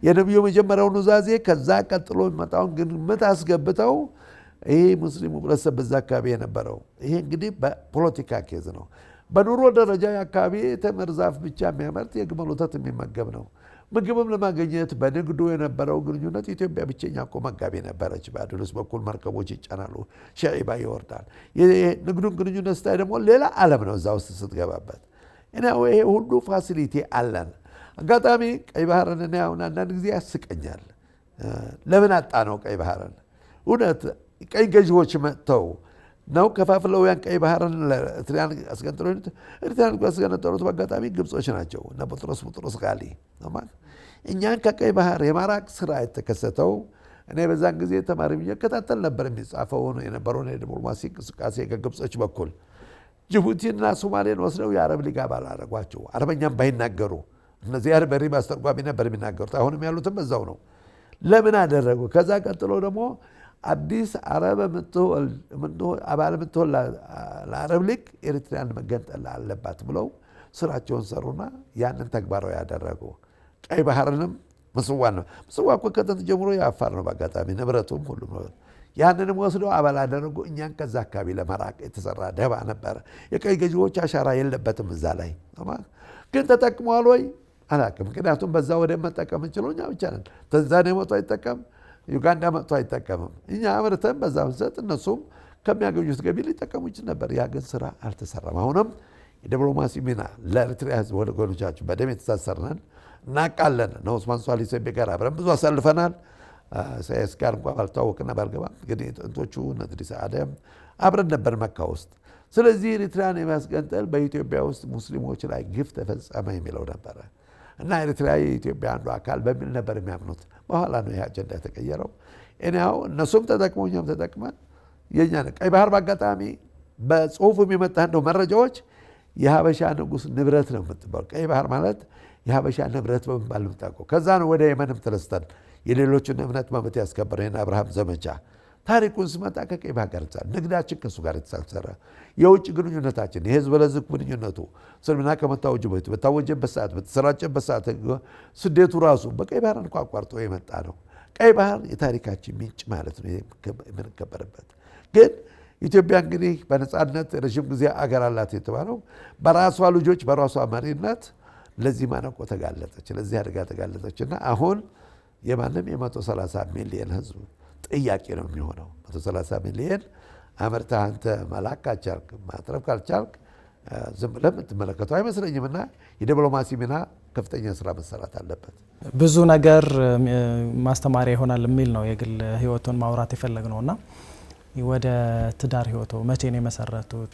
የነቢዩ መጀመሪያው ኑዛዜ ከዛ ቀጥሎ የሚመጣውን ግምት አስገብተው ይሄ ሙስሊሙ ህብረተሰብ በዛ አካባቢ የነበረው ይሄ እንግዲህ በፖለቲካ ኬዝ ነው። በኑሮ ደረጃ የአካባቢ የተምር ዛፍ ብቻ የሚያመርት የግመል ወተት የሚመገብ ነው። ምግብም ለማግኘት በንግዱ የነበረው ግንኙነት ኢትዮጵያ ብቸኛ እኮ መጋቢ ነበረች። በአድሉስ በኩል መርከቦች ይጫናሉ፣ ሻዒባ ይወርዳል። ንግዱን ግንኙነት ስታይ ደግሞ ሌላ ዓለም ነው እዛ ውስጥ ስትገባበት። ይሄ ሁሉ ፋሲሊቲ አለን። አጋጣሚ ቀይ ባህርን እኔ አሁን አንዳንድ ጊዜ ያስቀኛል። ለምን አጣ ነው ቀይ ባህርን? እውነት ቀይ ገዢዎች መጥተው ነው ከፋፍለው ያን ቀይ ባህርን ለኤርትራን አስገንጥሉት። ኤርትራን ያስገነጠሉት በአጋጣሚ ግብጾች ናቸው እና ቡጥሮስ ጋሊ ነው። እኛን ከቀይ ባህር የማራቅ ስራ የተከሰተው እኔ በዛን ጊዜ ተማሪ እየከታተል ነበር የሚጻፈው ነው የነበረውን የዲፕሎማሲ እንቅስቃሴ ከግብጾች በኩል ጅቡቲና ሶማሌን ወስደው የአረብ ሊግ አባል አደረጓቸው። አረበኛም ባይናገሩ እነዚህ በሪ አስተርጓሚ ነበር የሚናገሩት። አሁንም ያሉትም በዛው ነው። ለምን አደረጉ? ከዛ ቀጥሎ ደግሞ አዲስ አረብ አባል የምትሆን ለአረብ ሊግ ኤርትራን መገንጠል አለባት ብለው ስራቸውን ሰሩና ያንን ተግባራዊ ያደረጉ። ቀይ ባህርንም ምጽዋ ነው። ምጽዋ እኮ ከጥንት ጀምሮ የአፋር ነው። በአጋጣሚ ንብረቱም ሁሉም ነው። ያንንም ወስደው አባል አደረጉ። እኛን ከዛ አካባቢ ለመራቅ የተሰራ ደባ ነበረ። የቀይ ገዢዎች አሻራ የለበትም እዛ ላይ። ግን ተጠቅመዋል ወይ አላውቅም። ምክንያቱም በዛ ወደ መጠቀም እንችለው እኛ ብቻ ነን። ታንዛኒያ መጥቶ አይጠቀም፣ ዩጋንዳ መጥቶ አይጠቀምም። እኛ አምርተን በዛ ብንሰጥ እነሱም ከሚያገኙት ገቢ ሊጠቀሙ ይችል ነበር። ያ ግን ስራ አልተሰራም። አሁንም የዲፕሎማሲ ሚና ለኤርትራ ህዝብ ወገኖቻችን በደም የተሳሰርነን እናውቃለን። እነ ኡስማን ሷሊ ሰቤ ጋር አብረን ብዙ አሳልፈናል። ኢሳያስ ጋር እንኳን ባልተዋወቅና ባልገባም ግን ጥንቶቹ እነ ኢድሪስ አደም አብረን ነበር መካ ውስጥ። ስለዚህ ኤርትራን የማስገንጠል በኢትዮጵያ ውስጥ ሙስሊሞች ላይ ግፍ ተፈጸመ የሚለው ነበረ እና ኤርትራ የኢትዮጵያ አንዱ አካል በሚል ነበር የሚያምኑት። በኋላ ነው ይህ አጀንዳ የተቀየረው። እኔው እነሱም ተጠቅመው እኛም ተጠቅመን የኛ ቀይ ባህር በአጋጣሚ በጽሁፉ የሚመጣ እንደው መረጃዎች የሀበሻ ንጉስ ንብረት ነው የምትባል። ቀይ ባህር ማለት የሀበሻ ንብረት በመባል የምታውቀው። ከዛ ነው ወደ የመንም ተነስተን የሌሎችን እምነት መብት ያስከበረ የአብርሃም ዘመቻ ታሪኩን ስመጣ ከቀይ ባህር ጋር ንግዳችን ከሱ ጋር የተሳሰረ የውጭ ግንኙነታችን የህዝብ ለህዝብ ግንኙነቱ እስልምና ከመታወጁ በፊት በታወጀበት ሰዓት በተሰራጨበት ሰዓት ስደቱ ራሱ በቀይ ባህር እንኳን አቋርጦ የመጣ ነው። ቀይ ባህር የታሪካችን ምንጭ ማለት ነው የምንከበርበት። ግን ኢትዮጵያ እንግዲህ በነፃነት ረዥም ጊዜ አገር አላት የተባለው በራሷ ልጆች በራሷ መሪነት ለዚህ ማነቆ ተጋለጠች፣ ለዚህ አደጋ ተጋለጠችና አሁን የማንም የ130 ሚሊዮን ህዝብ ጥያቄ ነው የሚሆነው። 130 ሚሊዮን አመርተህ አንተ መላክ ካልቻልክ ማትረፍ ካልቻልክ ዝም ብለህ የምትመለከተው አይመስለኝም። እና የዲፕሎማሲ ሚና ከፍተኛ ስራ መሰራት አለበት። ብዙ ነገር ማስተማሪያ ይሆናል የሚል ነው የግል ህይወቱን ማውራት የፈለግ ነው። እና ወደ ትዳር ህይወቱ መቼ ነው የመሰረቱት?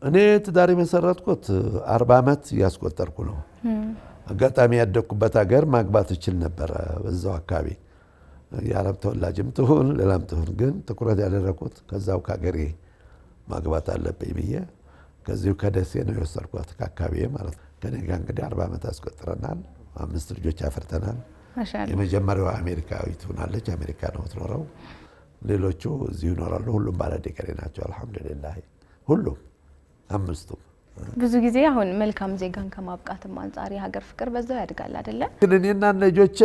እኔ ትዳር የመሰረትኩት 40 ዓመት እያስቆጠርኩ ነው። አጋጣሚ ያደግኩበት ሀገር ማግባት እችል ነበረ። በዛው አካባቢ የአረብ ተወላጅም ትሁን ሌላም ትሁን፣ ግን ትኩረት ያደረኩት ከዛው ከሀገሬ ማግባት አለብኝ ብዬ ከዚሁ ከደሴ ነው የወሰድኳት ከአካባቢ ማለት ነው። ከኔ ጋር እንግዲህ 40 ዓመት አስቆጥረናል። 5 ልጆች አፍርተናል። የመጀመሪያዋ አሜሪካዊት ሆናለች፣ አሜሪካ ነው የምትኖረው። ሌሎቹ እዚሁ ይኖራሉ። ሁሉም ባለዲግሪ ናቸው አልሐምዱሊላህ፣ ሁሉም 5ቱም። ብዙ ጊዜ አሁን መልካም ዜጋን ከማብቃትም አንጻር የሀገር ፍቅር በዛው ያድጋል አይደለ? ግን እኔና ልጆቼ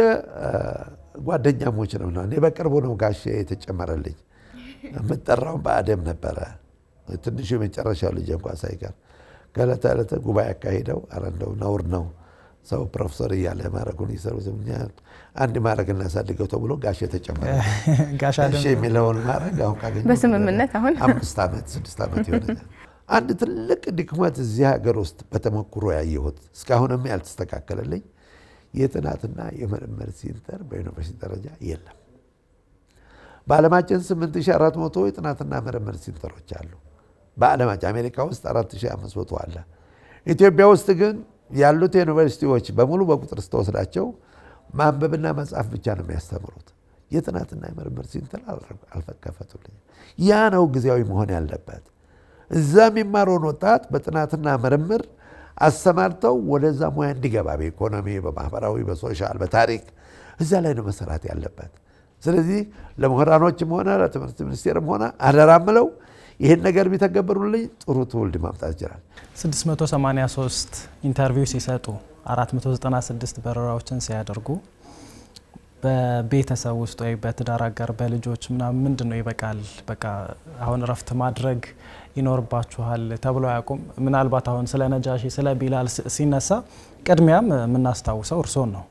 ጓደኛሞች ነው። እኔ በቅርቡ ነው ጋሼ የተጨመረልኝ። የምጠራው በአደም ነበረ። ትንሹ የመጨረሻው ልጅ እንኳን ሳይቀር ከዕለተ ዕለት ጉባኤ አካሂደው ኧረ እንደው ነውር ነው ሰው ፕሮፌሰር እያለ ማዕረጉን ይሰሩ ዝምኛ አንድ ማዕረግ እናሳድገው ተብሎ ጋሼ ተጨመረ። ጋሼ የሚለውን ማዕረግ አሁን ካገኘ በስምምነት አሁን 5 ዓመት 6 ዓመት ይሆናል። አንድ ትልቅ ድክመት እዚህ ሀገር ውስጥ በተሞክሮ ያየሁት እስካሁንም ያልተስተካከለልኝ የጥናትና የምርምር ሴንተር በዩኒቨርሲቲ ደረጃ የለም። በዓለማችን 8400 የጥናትና ምርምር ሴንተሮች አሉ። በዓለማችን አሜሪካ ውስጥ 4500 አለ። ኢትዮጵያ ውስጥ ግን ያሉት ዩኒቨርሲቲዎች በሙሉ በቁጥር ስትወስዳቸው ማንበብና መጻፍ ብቻ ነው የሚያስተምሩት። የጥናትና የምርምር ሴንተር አልፈከፈቱልኝ። ያ ነው ጊዜያዊ መሆን ያለበት። እዛ የሚማረውን ወጣት በጥናትና ምርምር አሰማርተው ወደዛ ሙያ እንዲገባ በኢኮኖሚ፣ በማህበራዊ፣ በሶሻል፣ በታሪክ እዛ ላይ ነው መሰራት ያለበት። ስለዚህ ለምሁራኖችም ሆነ ለትምህርት ሚኒስቴርም ሆነ አደራምለው ይህን ነገር ቢተገበሩልኝ ጥሩ ትውልድ ማምጣት ይችላል። 683 ኢንተርቪው ሲሰጡ 496 በረራዎችን ሲያደርጉ በቤተሰብ ውስጥ ወይ በትዳር አጋር በልጆች ምናምን ምንድነው ይበቃል በቃ አሁን እረፍት ማድረግ ይኖርባችኋል ተብሎ ያቁም? ምናልባት አሁን ስለ ነጃሺ ስለ ቢላል ሲነሳ ቅድሚያም የምናስታውሰው እርሶን ነው።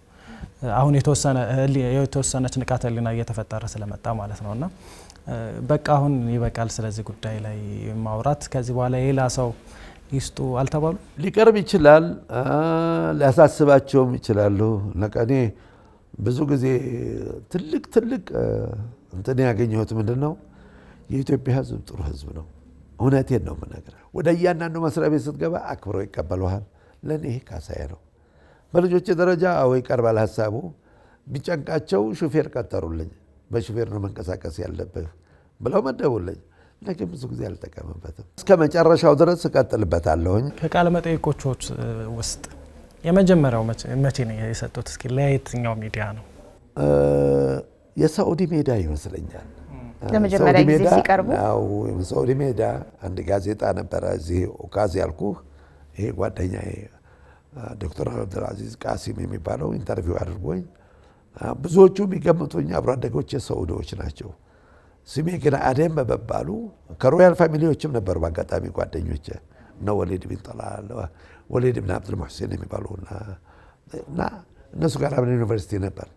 አሁን የተወሰነች ንቃተ ህሊና እየተፈጠረ ስለመጣ ማለት ነውና በቃ አሁን ይበቃል ስለዚህ ጉዳይ ላይ ማውራት ከዚህ በኋላ ሌላ ሰው ይስጡ አልተባሉ? ሊቀርብ ይችላል፣ ሊያሳስባቸውም ይችላሉ። ለቀኔ ብዙ ጊዜ ትልቅ እንትን ያገኘሁት ምንድነው የኢትዮጵያ ህዝብ ጥሩ ህዝብ ነው። እውነቴን ነው የምነግርህ። ወደ እያንዳንዱ መስሪያ ቤት ስትገባ አክብረው ይቀበሉሃል። ለኔ ይሄ ካሳዬ ነው። በልጆች ደረጃ ይቀርባል ሀሳቡ። ቢጨንቃቸው ሹፌር ቀጠሩልኝ። በሹፌር ነው መንቀሳቀስ ያለብህ ብለው መደቡልኝ። ለኪን ብዙ ጊዜ አልተጠቀምበትም። እስከ መጨረሻው ድረስ እቀጥልበታለሁኝ። ከቃለ መጠይቆች ውስጥ የመጀመሪያው መቼ ነው የሰጡት? እስኪ ለየትኛው ሚዲያ ነው? የሳዑዲ ሜዳ ይመስለኛል። ለመጀመሪያ ጊዜ ሲቀርቡ ሳዑዲ ሜዳ አንድ ጋዜጣ ነበረ እዚህ ኦካዝ ያልኩህ። ይሄ ጓደኛዬ ዶክተር አብዱልአዚዝ ቃሲም የሚባለው ኢንተርቪው አድርጎኝ ብዙዎቹ የሚገምቱኝ አብሮ አደጎች ሳዑዲዎች ናቸው። ስሜ ግን አደም በመባሉ ከሮያል ፋሚሊዎችም ነበሩ በአጋጣሚ ጓደኞቼ እነ ወሊድ ቢን ጠላል ወሊድ ብን አብዱል ሙሕሲን የሚባሉና እነሱ ጋር አብረን ዩኒቨርሲቲ ነበር።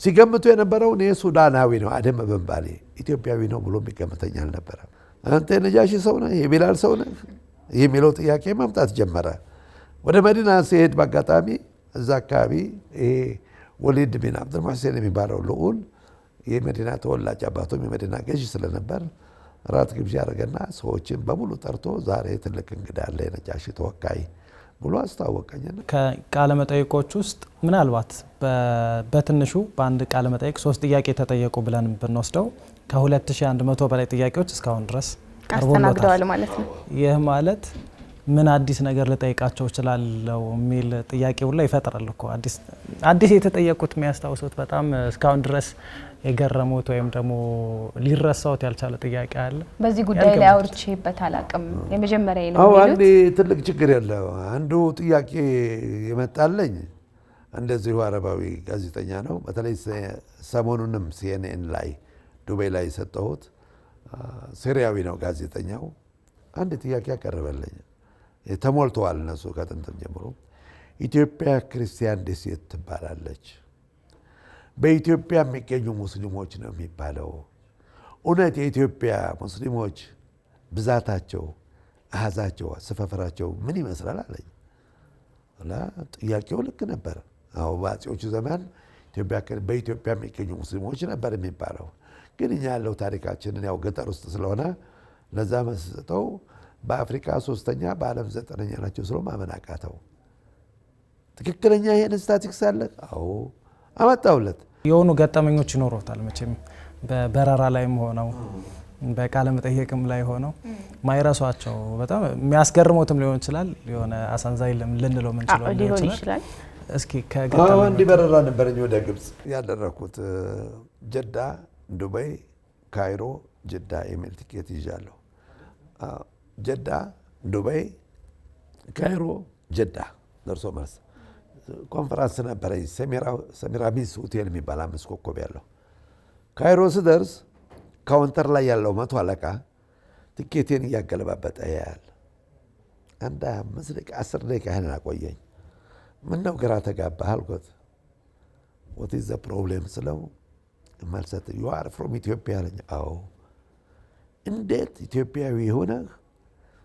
ሲገምቱ የነበረው እኔ ሱዳናዊ ነው አደም በመባሌ ኢትዮጵያዊ ነው ብሎ የሚገምተኝ አልነበረም። አንተ የነጃሺ ሰው ነህ የቢላል ሰው ነህ የሚለው ጥያቄ መምጣት ጀመረ። ወደ መዲና ሲሄድ በአጋጣሚ እዛ አካባቢ ይሄ ወሊድ ቢን አብዱል ሙሕሲን የሚባለው ልዑል የመዲና ተወላጅ አባቱም የመዲና ገዥ ስለነበር ራት ግብዣ ያደረገና ሰዎችን በሙሉ ጠርቶ ዛሬ ትልቅ እንግዳ አለ የነጃሺ ተወካይ ብሎ አስተዋወቀኝ። ከቃለ መጠይቆች ውስጥ ምናልባት በትንሹ በአንድ ቃለ መጠይቅ 3 ጥያቄ ተጠየቁ ብለን ብንወስደው ከ2100 በላይ ጥያቄዎች እስካሁን ድረስ አስተናግደዋል ማለት ነው። ይህ ማለት ምን አዲስ ነገር ልጠይቃቸው እችላለሁ የሚል ጥያቄ ሁላ ይፈጥራል እኮ። አዲስ የተጠየቁት የሚያስታውሱት በጣም እስካሁን ድረስ የገረሙት ወይም ደግሞ ሊረሳውት ያልቻለ ጥያቄ አለ? በዚህ ጉዳይ ላይ አውርቼበት አላቅም የመጀመሪያ ነው የሚሉት? አንዴ ትልቅ ችግር ያለው አንዱ ጥያቄ የመጣለኝ እንደዚሁ አረባዊ ጋዜጠኛ ነው። በተለይ ሰሞኑንም ሲኤንኤን ላይ ዱባይ ላይ የሰጠሁት ሲሪያዊ ነው ጋዜጠኛው። አንድ ጥያቄ ያቀረበልኝ ተሞልተዋል እነሱ ከጥንትም ጀምሮ ኢትዮጵያ ክርስቲያን ደሴት ትባላለች። በኢትዮጵያ የሚገኙ ሙስሊሞች ነው የሚባለው። እውነት የኢትዮጵያ ሙስሊሞች ብዛታቸው፣ አሃዛቸው፣ አሰፋፈራቸው ምን ይመስላል አለኝ። ጥያቄው ልክ ነበር። አዎ በአፄዎቹ ዘመን በኢትዮጵያ የሚገኙ ሙስሊሞች ነበር የሚባለው። ግን እኛ ያለው ታሪካችንን ያው ገጠር ውስጥ ስለሆነ ለዛ መስጠው በአፍሪካ 3ኛ በዓለም 9ኛ ናቸው ስለ ማመን አቃተው። ትክክለኛ ይሄን ስታቲክስ አለ? አዎ አመጣውለት። የሆኑ ገጠመኞች ይኖሩታል መቼም በበረራ ላይም ሆነው በቃለ መጠይቅም ላይ ሆነው ማይረሷቸው በጣም የሚያስገርሙትም ሊሆን ይችላል። የሆነ አሳንዛይ ልንለው ምን ሊሆን ይችላል። እስኪ ከገጠመኝ አንድ በረራ ነበረኝ ወደ ግብጽ ያደረኩት ጀዳ፣ ዱባይ፣ ካይሮ፣ ጀዳ የሚል ቲኬት ይዣለሁ። ጀዳ፣ ዱባይ፣ ካይሮ፣ ጀዳ ደርሶ መልስ ኮንፈረንስ ነበረኝ። ሰሚራሚስ ሆቴል የሚባል 5 ኮከብ ያለው። ካይሮ ስደርስ ካውንተር ላይ ያለው 100 አለቃ ቲኬቴን እያገለባበጠ ያያል። አንድ 5 ደቂቃ 10 ደቂቃ ያህል አቆየኝ። ምን ነው ግራ ተጋባህ አልኩት። what is the problem ስለው መልሰት you are from ኢትዮጵያ አለኝ። አዎ። እንዴት ኢትዮጵያዊ ሆነህ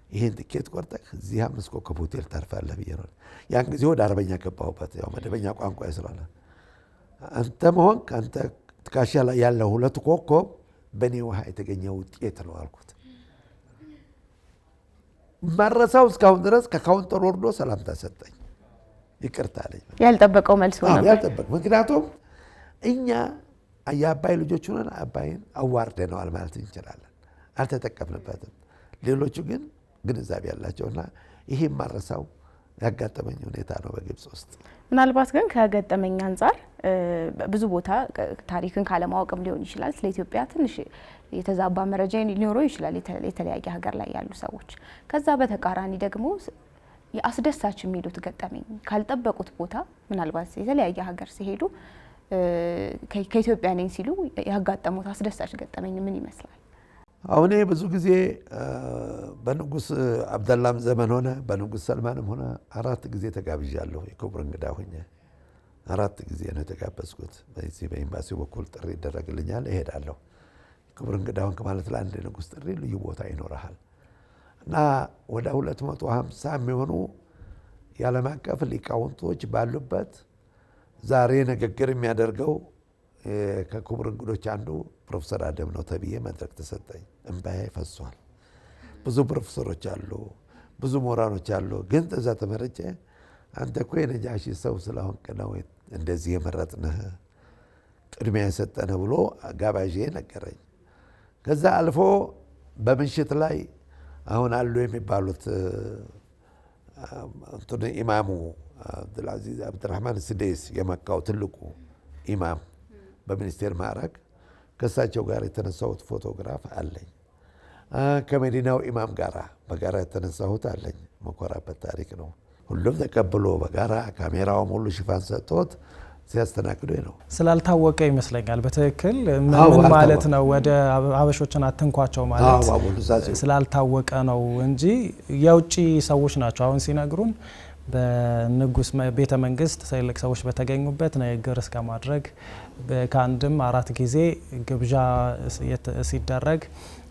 ይሄን ትኬት ቆርጠህ እዚህ 5 ኮከብ ሆቴል ታርፋለህ ብዬ ነው። ያን ጊዜ ወደ አረበኛ ገባሁበት። ያው መደበኛ ቋንቋ ስለሆነ አንተ መሆን አንተ ትካሻ ላይ ያለው 2 ኮከብ በኔ ውሃ የተገኘ ውጤት ነው አልኩት። ማረሳው እስካሁን ድረስ ከካውንተር ወርዶ ሰላምታ ሰጠኝ። ይቅርታ አለኝ። ያልጠበቀው መልስ ሆነ። ያልጠበቀው ምክንያቱም እኛ የአባይ ልጆች ሆነን አባይን አዋርደነዋል ማለት እንችላለን። አልተጠቀምንበትም። ሌሎቹ ግን ግንዛቤ ያላቸውና ይሄ ማረሳው ያጋጠመኝ ሁኔታ ነው በግብጽ ውስጥ። ምናልባት ግን ከገጠመኝ አንፃር ብዙ ቦታ ታሪክን ካለማወቅም ሊሆን ይችላል ስለ ኢትዮጵያ ትንሽ የተዛባ መረጃ ሊኖረው ይችላል የተለያየ ሀገር ላይ ያሉ ሰዎች። ከዛ በተቃራኒ ደግሞ የአስደሳች የሚሉት ገጠመኝ ካልጠበቁት ቦታ ምናልባት የተለያየ ሀገር ሲሄዱ ከኢትዮጵያ ነኝ ሲሉ ያጋጠሙት አስደሳች ገጠመኝ ምን ይመስላል? አሁን ብዙ ጊዜ በንጉስ አብደላም ዘመን ሆነ በንጉስ ሰልማንም ሆነ 4 ጊዜ ተጋብዣለሁ። የክቡር እንግዳ ሆኜ 4 ጊዜ ነው የተጋበዝኩት። በዚህ በኤምባሲው በኩል ጥሪ ይደረግልኛል፣ እሄዳለሁ። ክቡር እንግዳ ሆንክ ማለት ለአንድ ንጉስ ጥሪ ልዩ ቦታ ይኖርሃል እና ወደ 250 የሚሆኑ የዓለም አቀፍ ሊቃውንቶች ባሉበት ዛሬ ንግግር የሚያደርገው ከክቡር እንግዶች አንዱ ፕሮፌሰር አደም ነው ተብዬ መድረክ ተሰጠኝ። እንባዬ ፈሷል። ብዙ ፕሮፌሰሮች አሉ፣ ብዙ ምሁራኖች አሉ። ግን እዛ ተመርጬ አንተ እኮ የነጃሺ ሰው ስለሆንክ ነው እንደዚህ የመረጥንህ ቅድሚያ የሰጠንህ ብሎ ጋባዤ ነገረኝ። ከዛ አልፎ በምሽት ላይ አሁን አሉ የሚባሉት ኢማሙ አብዱልአዚዝ አብዱራህማን ስዴስ የመካው ትልቁ ኢማም በሚኒስቴር ማዕረግ ከእሳቸው ጋር የተነሳሁት ፎቶግራፍ አለኝ። ከመዲናው ኢማም ጋር በጋራ የተነሳሁት አለኝ። መኮራበት ታሪክ ነው። ሁሉም ተቀብሎ በጋራ ካሜራውም ሁሉ ሽፋን ሰጥቶት ሲያስተናግዱ ነው። ስላልታወቀ ይመስለኛል በትክክል ምን ማለት ነው ወደ ሀበሾችን አትንኳቸው ማለት ስላልታወቀ ነው እንጂ የውጭ ሰዎች ናቸው አሁን ሲነግሩን በንጉስ ቤተ መንግስት ትልቅ ሰዎች በተገኙበት ንግግር እስከ ማድረግ ከአንድም 4 ጊዜ ግብዣ ሲደረግ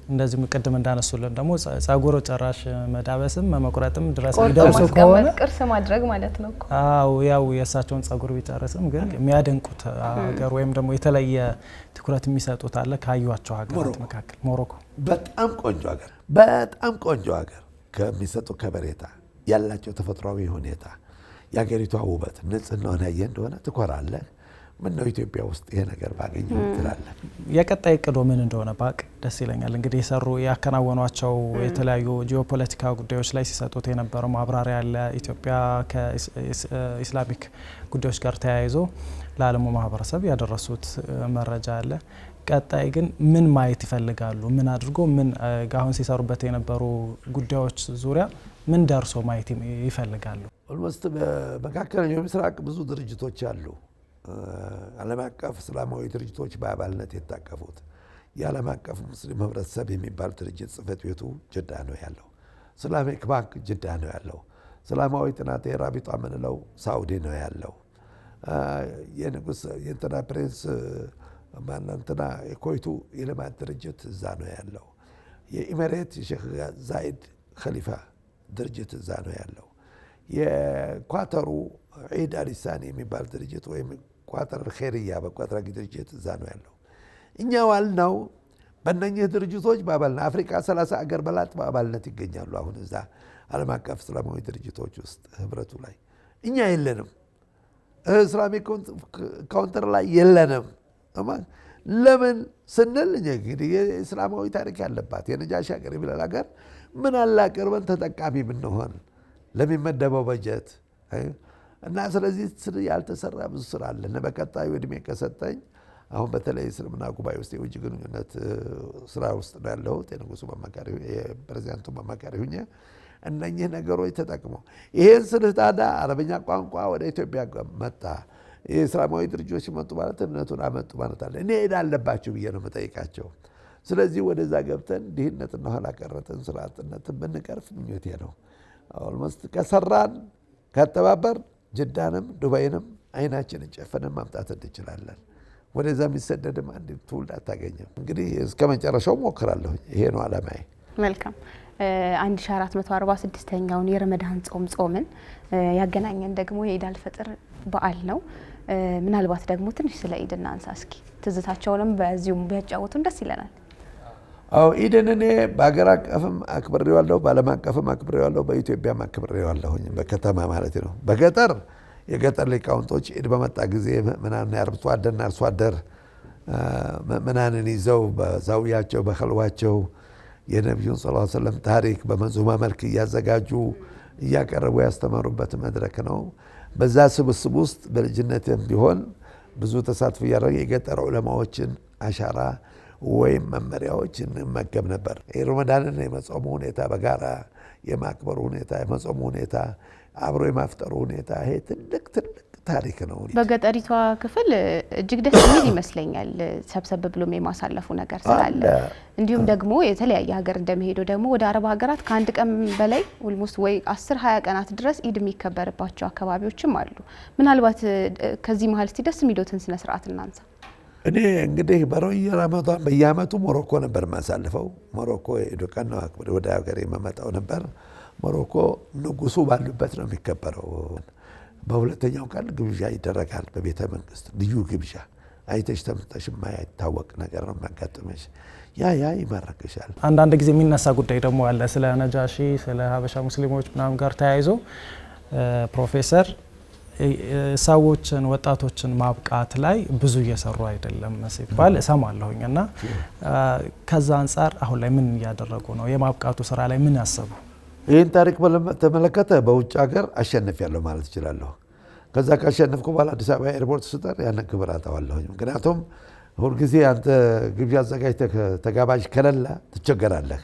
እንደዚህ ቅድም እንዳነሱልን ደግሞ ጸጉር ጨራሽ መዳበስም መቁረጥም ድረስ ይደርሱ ከሆነ ቅርስ ማድረግ ማለት ነው። አዎ ያው የእሳቸውን ጸጉር ቢጨርስም ግን የሚያደንቁት ሀገር ወይም ደግሞ የተለየ ትኩረት የሚሰጡት አለ ካዩዋቸው ሀገራት መካከል ሞሮኮ በጣም ቆንጆ ሀገር ከሚሰጡ ከበሬታ ያላቸው ተፈጥሯዊ ሁኔታ የሀገሪቷ ውበት ንጽህናውን ያየ እንደሆነ ትኮራለህ። ምን ነው ኢትዮጵያ ውስጥ ይሄ ነገር ባገኘው ትላለህ። የቀጣይ እቅዶ ምን እንደሆነ ባቅ ደስ ይለኛል። እንግዲህ ያከናወኗቸው የተለያዩ ጂኦፖለቲካ ጉዳዮች ላይ ሲሰጡት የነበረው ማብራሪያ አለ። ኢትዮጵያ ከኢስላሚክ ጉዳዮች ጋር ተያይዞ ለዓለሙ ማህበረሰብ ያደረሱት መረጃ አለ። ቀጣይ ግን ምን ማየት ይፈልጋሉ? ምን አድርጎ ምን አሁን ሲሰሩበት የነበሩ ጉዳዮች ዙሪያ ምን ደርሶ ማየት ይፈልጋሉ? ኦልሞስት በመካከለኛው ምስራቅ ብዙ ድርጅቶች አሉ። ዓለም አቀፍ እስላማዊ ድርጅቶች በአባልነት የታቀፉት የዓለም አቀፍ ሙስሊም ህብረተሰብ የሚባል ድርጅት ጽህፈት ቤቱ ጅዳ ነው ያለው። ኢስላሚክ ባንክ ጅዳ ነው ያለው። እስላማዊ ጥናት የራቢጣ የምንለው ሳኡዲ ነው ያለው። የንጉስ የእንትና ፕሪንስ ማንንትና የኮይቱ የልማት ድርጅት እዛ ነው ያለው። የኢሚሬት የሼክ ዛይድ ኸሊፋ ድርጅት እዛ ነው ያለው። የኳተሩ ዒድ አልሳኒ የሚባል ድርጅት ወይም ኳተር ኸይርያ በጎ አድራጊ ድርጅት እዛ ነው ያለው። እኛ ዋልናው በእነኚህ ድርጅቶች በአባልነት አፍሪካ 30 አገር በላጥ በአባልነት ይገኛሉ። አሁን እዛ ዓለም አቀፍ እስላማዊ ድርጅቶች ውስጥ ህብረቱ ላይ እኛ የለንም። እስላሚክ ካውንተር ላይ የለንም። ለምን ስንል እንግዲህ የእስላማዊ ታሪክ ያለባት የነጃሺ ሀገር የሚለን ሀገር ምን አላቀርበን ተጠቃሚ ብንሆን ለሚመደበው በጀት እና ስለዚህ ያልተሰራ ብዙ ስራ አለ። በቀጣዩ እድሜ ከሰጠኝ አሁን በተለይ እስልምና ጉባኤ ውስጥ የውጭ ግንኙነት ስራ ውስጥ ነው ያለሁት። የንጉሱ አማካሪ የፕሬዚዳንቱ አማካሪ ሆኜ እነኚህ ነገሮች ተጠቅመው ይሄን ስልህ ታዲያ አረበኛ ቋንቋ ወደ ኢትዮጵያ መጣ። የእስላማዊ ድርጅቶች መጡ ማለት እምነቱን አመጡ ማለት አለ። እኔ ሄዳ አለባቸው ብዬ ነው የምጠይቃቸው። ስለዚህ ወደዛ ገብተን ድህነትና ኋላ ቀረትን ስራ አጥነትን ብንቀርፍ ምኞቴ ነው። ኦልሞስት ከሰራን ከተባበር ጅዳንም ዱባይንም አይናችንን ጨፈንን ማምጣት እንችላለን። ወደዛ የሚሰደድም አንድ ትውልድ አታገኝም። እንግዲህ እስከ መጨረሻው ሞክራለሁ። ይሄ ነው አላማዬ። መልካም 1446ኛውን የረመዳን ጾምን ያገናኘን ደግሞ የኢድ አልፈጥር በዓል ነው። ምናልባት ደግሞ ትንሽ ስለ ኢድ እናንሳ እስኪ። ትዝታቸውንም በዚሁም ቢያጫውቱን ደስ ይለናል። አዎ ኢድን እኔ በአገር አቀፍም አክብሬዋለሁ፣ በዓለም አቀፍም አክብሬዋለሁ፣ በኢትዮጵያም አክብሬዋለሁኝ። በከተማ ማለት ነው። በገጠር የገጠር ሊቃውንቶች ኢድ በመጣ ጊዜ ምናምን አርብቶ አደርና አርሶ አደር ምናምን ይዘው በዛውያቸው በኸልዋቸው የነቢዩን ሰለላሁ ዐለይሂ ወሰለም ታሪክ በመንዙማ መልክ እያዘጋጁ እያቀረቡ ያስተማሩበት መድረክ ነው። በዛ ስብስብ ውስጥ በልጅነትም ቢሆን ብዙ ተሳትፎ እያደረገ የገጠር ዑለማዎችን አሻራ ወይም መመሪያዎች እንመገብ ነበር። ረመዳንን የመጾሙ ሁኔታ በጋራ የማክበሩ ሁኔታ የመጾሙ ሁኔታ አብሮ የማፍጠሩ ሁኔታ ይሄ ትልቅ ታሪክ ነው። በገጠሪቷ ክፍል እጅግ ደስ የሚል ይመስለኛል ሰብሰብ ብሎም የማሳለፉ ነገር ስላለ እንዲሁም ደግሞ የተለያየ ሀገር እንደሚሄደው ደግሞ ወደ አረብ ሀገራት ከአንድ ቀን በላይ ኦልሞስት ወይ 10-20 ቀናት ድረስ ኢድ የሚከበርባቸው አካባቢዎችም አሉ። ምናልባት ከዚህ መሀል እስቲ ደስ የሚሉትን ስነ ስርዓት እናንሳ። እኔ እንግዲህ በየዓመቱ በየዓመቱ ሞሮኮ ነበር ማሳልፈው። ሞሮኮ የዶቃና አክብር ወደ ሀገር የመመጣው ነበር። ሞሮኮ ንጉሱ ባሉበት ነው የሚከበረው። በሁለተኛው ቀን ግብዣ ይደረጋል በቤተ መንግስት ልዩ ግብዣ። አይተሽ ተምተሽ የማይታወቅ ነገር ነው የሚያጋጥመሽ። ያ ይማረክሻል። አንዳንድ ጊዜ የሚነሳ ጉዳይ ደግሞ አለ ስለ ነጃሺ ስለ ሀበሻ ሙስሊሞች ምናምን ጋር ተያይዞ ፕሮፌሰር ሰዎችን ወጣቶችን ማብቃት ላይ ብዙ እየሰሩ አይደለም ሲባል እሰማለሁኝ እና ከዛ አንፃር አሁን ላይ ምን እያደረጉ ነው? የማብቃቱ ስራ ላይ ምን ያሰቡ? ይህን ታሪክ ተመለከተ በውጭ ሀገር አሸንፊያለሁ ማለት እችላለሁ። ከዛ ካሸነፍኩ በኋላ አዲስ አበባ ኤርፖርት ስጠር ያንን ክብር አጣዋለሁኝ። ምክንያቱም ሁልጊዜ አንተ ግብዣ አዘጋጅተህ ተጋባዥ ከሌለ ትቸገራለህ፣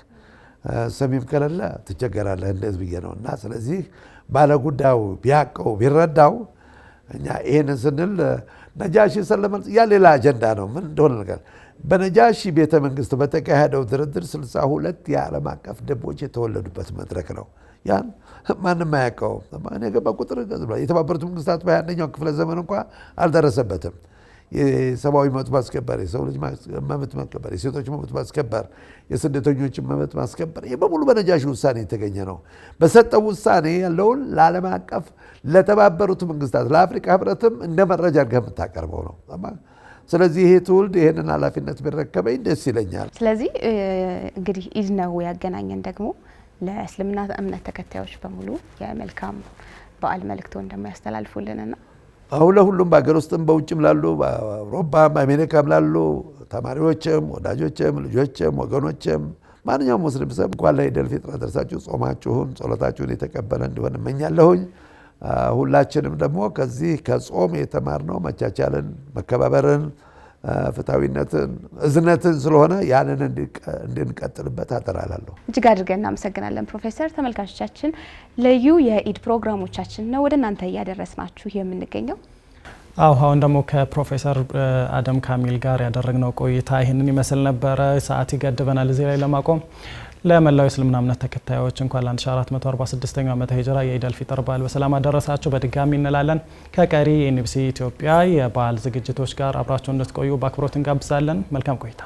ሰሚም ከሌለ ትቸገራለህ። እንደዚህ ብዬ ነው እና ስለዚህ ባለጉዳዩ ቢያቀው ቢረዳው እኛ ይሄንን ስንል ነጃሺ ሰለመን ያ ሌላ አጀንዳ ነው። ምን እንደሆነ ነገር በነጃሺ ቤተ መንግስት በተካሄደው ድርድር 62 የዓለም አቀፍ ደቦች የተወለዱበት መድረክ ነው። ያን ማንም አያውቀውም። እኔ ገባ ቁጥር የተባበሩት መንግስታት በ21ኛው ክፍለ ዘመን እንኳን አልደረሰበትም። የሰብአዊ መብት ማስከበር፣ የሰው ልጅ መብት ማስከበር፣ የሴቶች መብት ማስከበር፣ የስደተኞች መብት ማስከበር ይህ በሙሉ በነጃሺ ውሳኔ የተገኘ ነው። በሰጠው ውሳኔ ያለውን ለዓለም አቀፍ ለተባበሩት መንግስታት ለአፍሪካ ህብረትም እንደ መረጃ አድርገህ የምታቀርበው ነው። ስለዚህ ይሄ ትውልድ ይሄንን ኃላፊነት ቢረከበኝ ደስ ይለኛል። ስለዚህ እንግዲህ ኢድ ነው ያገናኘን። ደግሞ ለእስልምና እምነት ተከታዮች በሙሉ የመልካም በዓል መልእክቶ እንደማያስተላልፉልንና አሁን ለሁሉም በሀገር ውስጥም በውጭም ላሉ በአውሮፓም በአሜሪካም ላሉ ተማሪዎችም ወዳጆችም ልጆችም ወገኖችም ማንኛውም ሙስሊም ሰብ እንኳን ለኢድ አልፊጥር አደረሳችሁ። ጾማችሁን ጸሎታችሁን የተቀበለ እንዲሆን እመኛለሁኝ። ሁላችንም ደግሞ ከዚህ ከጾም የተማርነው መቻቻልን፣ መከባበርን፣ ፍትሃዊነትን፣ እዝነትን ስለሆነ ያንን እንድንቀጥልበት አደራላለሁ። እጅግ አድርገን እናመሰግናለን ፕሮፌሰር። ተመልካቾቻችን ልዩ የኢድ ፕሮግራሞቻችን ነው ወደ እናንተ እያደረስናችሁ የምንገኘው። አሁን ደግሞ ከፕሮፌሰር አደም ካሚል ጋር ያደረግነው ቆይታ ይህንን ይመስል ነበረ። ሰዓት ይገድበናል እዚህ ላይ ለማቆም። ለመላው እስልምና እምነት ተከታዮች እንኳን ለ1446ኛው ዓመተ ሂጅራ የኢድ አልፊጥር በዓል በሰላም አደረሳችሁ በድጋሚ እንላለን። ከቀሪ የኤንቢሲ ኢትዮጵያ የበዓል ዝግጅቶች ጋር አብራችሁ እንድትቆዩ በአክብሮት እንጋብዛለን። መልካም ቆይታ።